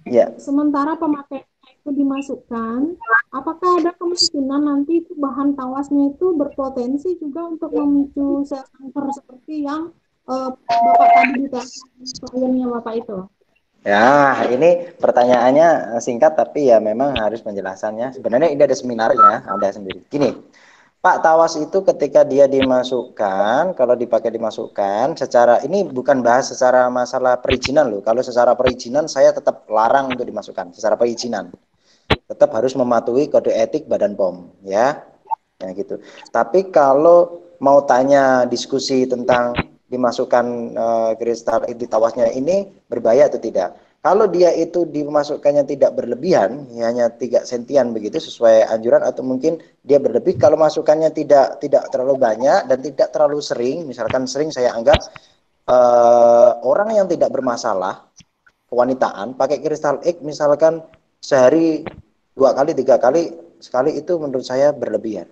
Ya. Sementara pemakaiannya itu dimasukkan, apakah ada kemungkinan nanti itu bahan tawasnya itu berpotensi juga untuk memicu sel kanker seperti yang Bapak tadi ditanya kliennya Bapak itu? Ya, ini pertanyaannya singkat tapi ya memang harus penjelasannya. Sebenarnya ini ada seminarnya, ada sendiri. Gini, Pak, tawas itu ketika dia dimasukkan, kalau dipakai dimasukkan, secara ini bukan bahas secara masalah perizinan loh. Kalau secara perizinan saya tetap larang untuk dimasukkan secara perizinan. Tetap harus mematuhi kode etik Badan POM, ya. Ya gitu. Tapi kalau mau tanya diskusi tentang dimasukkan kristal di tawasnya ini berbahaya atau tidak? Kalau dia itu dimasukkannya tidak berlebihan, hanya 3 sentian begitu sesuai anjuran, atau mungkin dia berlebih kalau masukannya tidak terlalu banyak dan tidak terlalu sering. Misalkan sering saya anggap orang yang tidak bermasalah kewanitaan pakai kristal X misalkan sehari 2 kali 3 kali sekali, itu menurut saya berlebihan.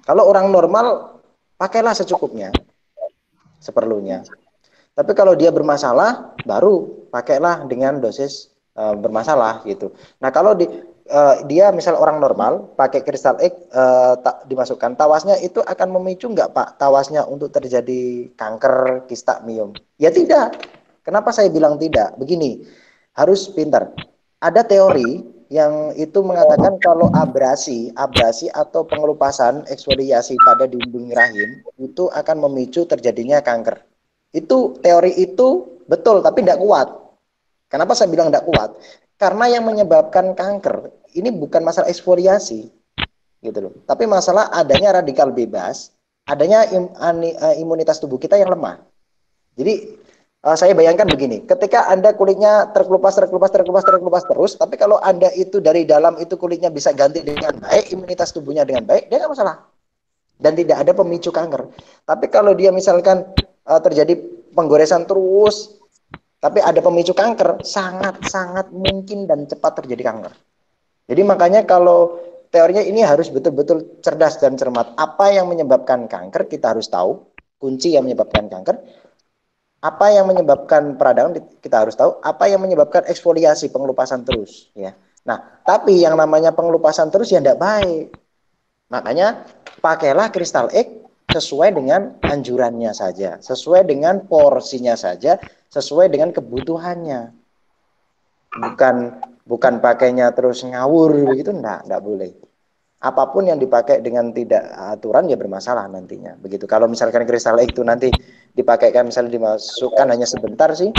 Kalau orang normal pakailah secukupnya, seperlunya. Tapi kalau dia bermasalah, baru pakailah dengan dosis bermasalah gitu. Nah kalau dia misal orang normal pakai kristal X dimasukkan, tawasnya itu akan memicu nggak Pak tawasnya untuk terjadi kanker kista miom? Ya tidak. Kenapa saya bilang tidak? Begini, harus pintar. Ada teori yang itu mengatakan kalau abrasi atau pengelupasan eksfoliasi pada dinding rahim itu akan memicu terjadinya kanker. Itu teori itu betul tapi tidak kuat. Kenapa saya bilang tidak kuat? Karena yang menyebabkan kanker ini bukan masalah eksfoliasi gitu loh, tapi masalah adanya radikal bebas, adanya imunitas tubuh kita yang lemah. Jadi saya bayangkan begini, ketika Anda kulitnya terkelupas terus, tapi kalau Anda itu dari dalam itu kulitnya bisa ganti dengan baik, imunitas tubuhnya dengan baik, dia nggak masalah. Dan tidak ada pemicu kanker. Tapi kalau dia misalkan terjadi penggoresan terus, tapi ada pemicu kanker, sangat mungkin dan cepat terjadi kanker. Jadi makanya kalau teorinya ini harus betul-betul cerdas dan cermat. Apa yang menyebabkan kanker, kita harus tahu. Kunci yang menyebabkan kanker. Apa yang menyebabkan peradangan kita harus tahu, apa yang menyebabkan eksfoliasi pengelupasan terus ya. Nah, tapi yang namanya pengelupasan terus ya tidak baik. Makanya pakailah kristal X sesuai dengan anjurannya saja, sesuai dengan porsinya saja, sesuai dengan kebutuhannya. Bukan pakainya terus ngawur begitu, enggak boleh. Apapun yang dipakai dengan tidak aturan ya bermasalah nantinya. Begitu. Kalau misalkan kristal itu nanti dipakaikan misalnya dimasukkan hanya sebentar sih,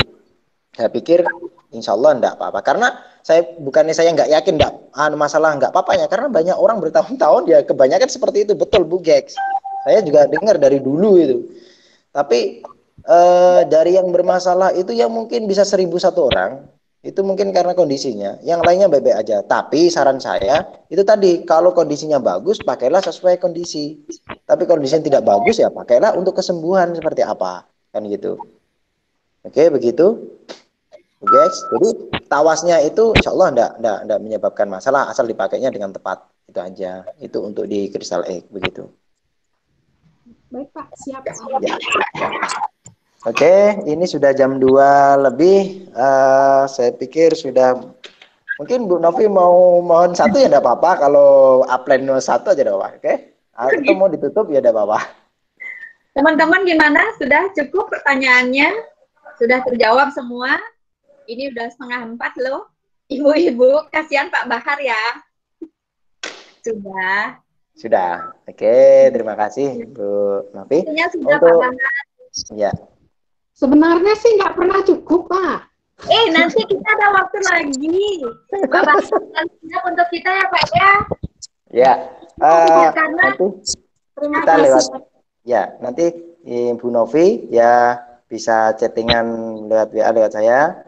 saya pikir insya Allah enggak apa-apa. Karena saya nggak yakin enggak masalah enggak apa-apanya, karena banyak orang bertahun-tahun ya kebanyakan seperti itu. Betul Bu Gex. Saya juga dengar dari dulu itu. Tapi dari yang bermasalah itu yang mungkin bisa 1.001 orang. Itu mungkin karena kondisinya, yang lainnya baik-baik aja. Tapi saran saya, itu tadi, kalau kondisinya bagus, pakailah sesuai kondisi. Tapi kondisinya tidak bagus, ya pakailah untuk kesembuhan seperti apa. Kan gitu. Oke, begitu. Guys, jadi tawasnya itu insya Allah enggak menyebabkan masalah, asal dipakainya dengan tepat. Itu aja. Itu untuk di kristal X, begitu. Baik Pak, siap. Ya. Oke, ini sudah jam 2 lebih. Saya pikir sudah. Mungkin Bu Novi mau mohon satu ya tidak apa-apa. Kalau upline 1 aja tidak apa-apa. Oke? Atau mau ditutup ya tidak apa-apa. Teman-teman gimana? Sudah cukup pertanyaannya? Sudah terjawab semua? Ini udah 3:30 loh. Ibu-ibu, kasihan Pak Bahar ya. Sudah. Oke, terima kasih Bu Novi. Sudah Pak Bahar. Ya. Sebenarnya sih nggak pernah cukup, Pak. Nanti kita ada waktu lagi. Pak Bahar, siap untuk kita ya Pak ya. Ya. Karena nanti kita lewat. Ya, nanti Bu Novi ya bisa chattingan lewat WA lewat saya.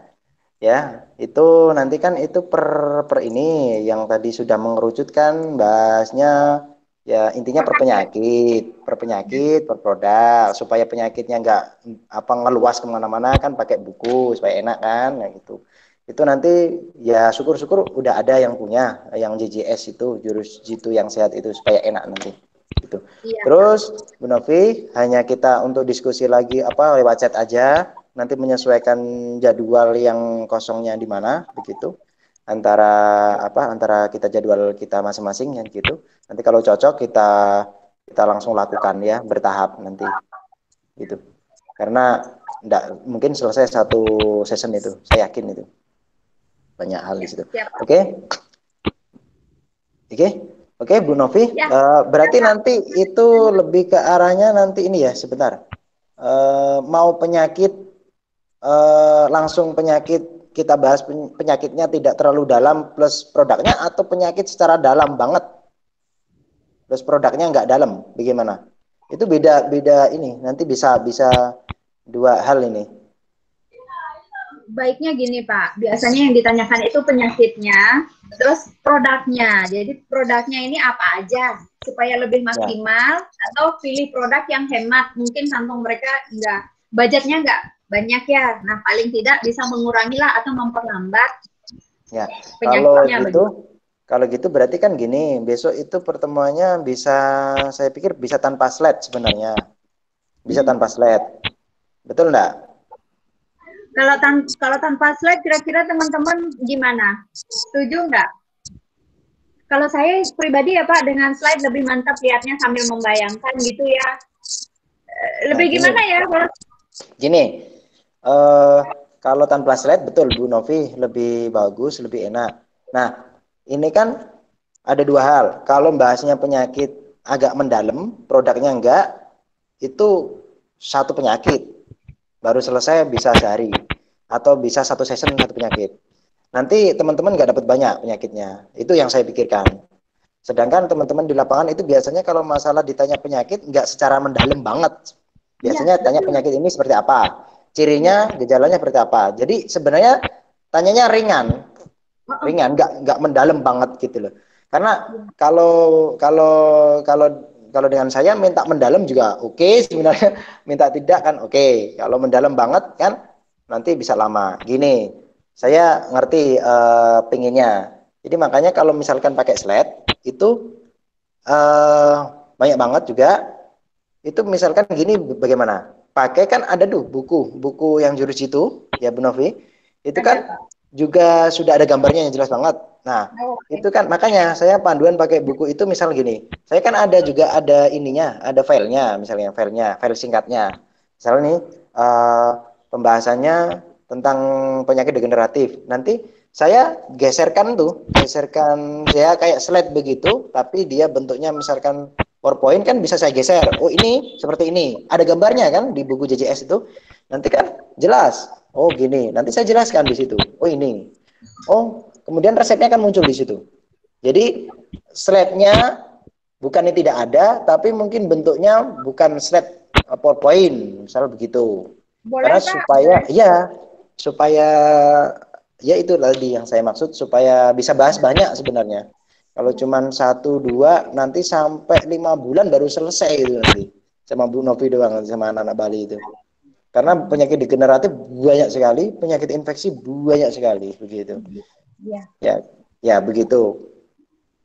Ya, itu nanti kan itu per ini yang tadi sudah mengerucutkan bahasnya ya intinya per penyakit, per produk supaya penyakitnya nggak apa ngeluas kemana-mana kan pakai buku supaya enak kan ya gitu. Itu nanti ya syukur-syukur udah ada yang punya yang JJS itu jurus jitu yang sehat itu supaya enak nanti. Gitu. Iya. Terus Bu Novi hanya kita untuk diskusi lagi apa lewat chat aja nanti menyesuaikan jadwal yang kosongnya di mana begitu antara kita jadwal kita masing-masing ya gitu nanti kalau cocok kita langsung lakukan ya bertahap nanti gitu karena enggak mungkin selesai satu season itu saya yakin itu banyak hal di situ oke Bu Novi berarti nanti itu lebih ke arahnya nanti ini ya sebentar mau penyakit langsung penyakit kita bahas penyakitnya tidak terlalu dalam plus produknya atau penyakit secara dalam banget plus produknya nggak dalam bagaimana itu beda ini nanti bisa dua hal ini baiknya gini Pak biasanya yang ditanyakan itu penyakitnya terus produknya jadi produknya ini apa aja supaya lebih maksimal atau pilih produk yang hemat mungkin kantong mereka enggak budgetnya enggak banyak ya. Nah, paling tidak bisa mengurangi lah atau memperlambat ya. penyakitnya. Kalau gitu berarti kan gini, besok itu pertemuannya bisa saya pikir bisa tanpa slide sebenarnya. Bisa tanpa slide. Betul enggak? Kalau tanpa slide kira-kira teman-teman gimana? Setuju enggak? Kalau saya pribadi ya Pak dengan slide lebih mantap lihatnya sambil membayangkan gitu ya. Lebih gimana ya? Gini, kalau tanpa slide betul Bu Novi lebih bagus, lebih enak. Nah, ini kan ada dua hal. Kalau bahasnya penyakit agak mendalam, produknya enggak, itu satu penyakit. Baru selesai bisa sehari. Atau bisa satu season satu penyakit. Nanti teman-teman nggak dapat banyak penyakitnya. Itu yang saya pikirkan. Sedangkan teman-teman di lapangan itu biasanya kalau masalah ditanya penyakit nggak secara mendalam banget. Biasanya tanya penyakit ini seperti apa. Cirinya, gejalanya seperti apa. Jadi sebenarnya tanyanya ringan, nggak mendalam banget gitu loh. Karena kalau dengan saya minta mendalam juga oke, sebenarnya minta tidak kan oke. Kalau mendalam banget kan nanti bisa lama. Gini, saya ngerti pinginnya. Jadi makanya kalau misalkan pakai slide itu banyak banget juga. Itu misalkan gini bagaimana? Pakai kan ada tuh buku yang jurus itu ya Bu Novi itu kan juga sudah ada gambarnya yang jelas banget. Nah itu kan makanya saya panduan pakai buku itu misal gini saya kan ada ininya ada filenya misalnya file singkatnya misalnya nih pembahasannya tentang penyakit degeneratif nanti saya geserkan saya kayak slide begitu tapi dia bentuknya misalkan PowerPoint kan bisa saya geser. Oh ini seperti ini. Ada gambarnya kan di buku JJS itu. Nanti kan jelas. Oh gini. Nanti saya jelaskan di situ. Oh ini. Oh kemudian resepnya kan muncul di situ. Jadi slide-nya bukannya tidak ada, tapi mungkin bentuknya bukan slide PowerPoint, misalnya begitu. Boleh, karena supaya ya itu tadi yang saya maksud supaya bisa bahas banyak sebenarnya. Kalau cuma 1-2 nanti sampai 5 bulan baru selesai itu nanti sama Bu Novi doang sama anak-anak Bali itu. Karena penyakit degeneratif banyak sekali, penyakit infeksi banyak sekali begitu. Ya begitu.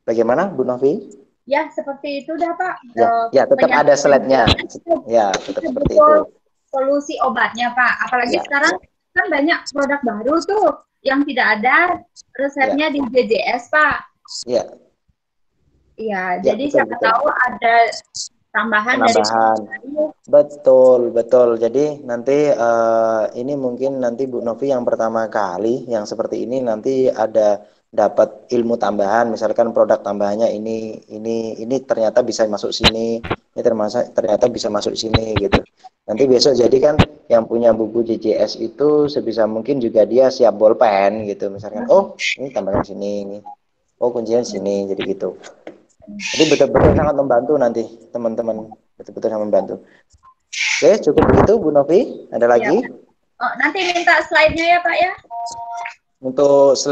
Bagaimana Bu Novi? Ya seperti itu dah Pak. Ya tetap ada slide-nya. Ya tetap seperti itu. Solusi obatnya Pak. Apalagi sekarang kan banyak produk baru tuh yang tidak ada resepnya di JJS Pak. Iya, jadi siapa tahu ada tambahan. Dari betul. Jadi nanti ini mungkin nanti Bu Novi yang pertama kali yang seperti ini nanti ada dapat ilmu tambahan, misalkan produk tambahannya ini ternyata bisa masuk sini, ini ternyata bisa masuk sini gitu. Nanti besok jadi kan yang punya buku JJS itu sebisa mungkin juga dia siap bolpen gitu, misalkan oh ini tambahan sini ini. Oh kuncinya sini jadi gitu. Jadi betul-betul sangat membantu nanti teman-teman betul-betul sangat membantu. Oke, cukup begitu Bu Novi. Ada lagi? Oh, nanti minta slide-nya ya Pak ya. Untuk slide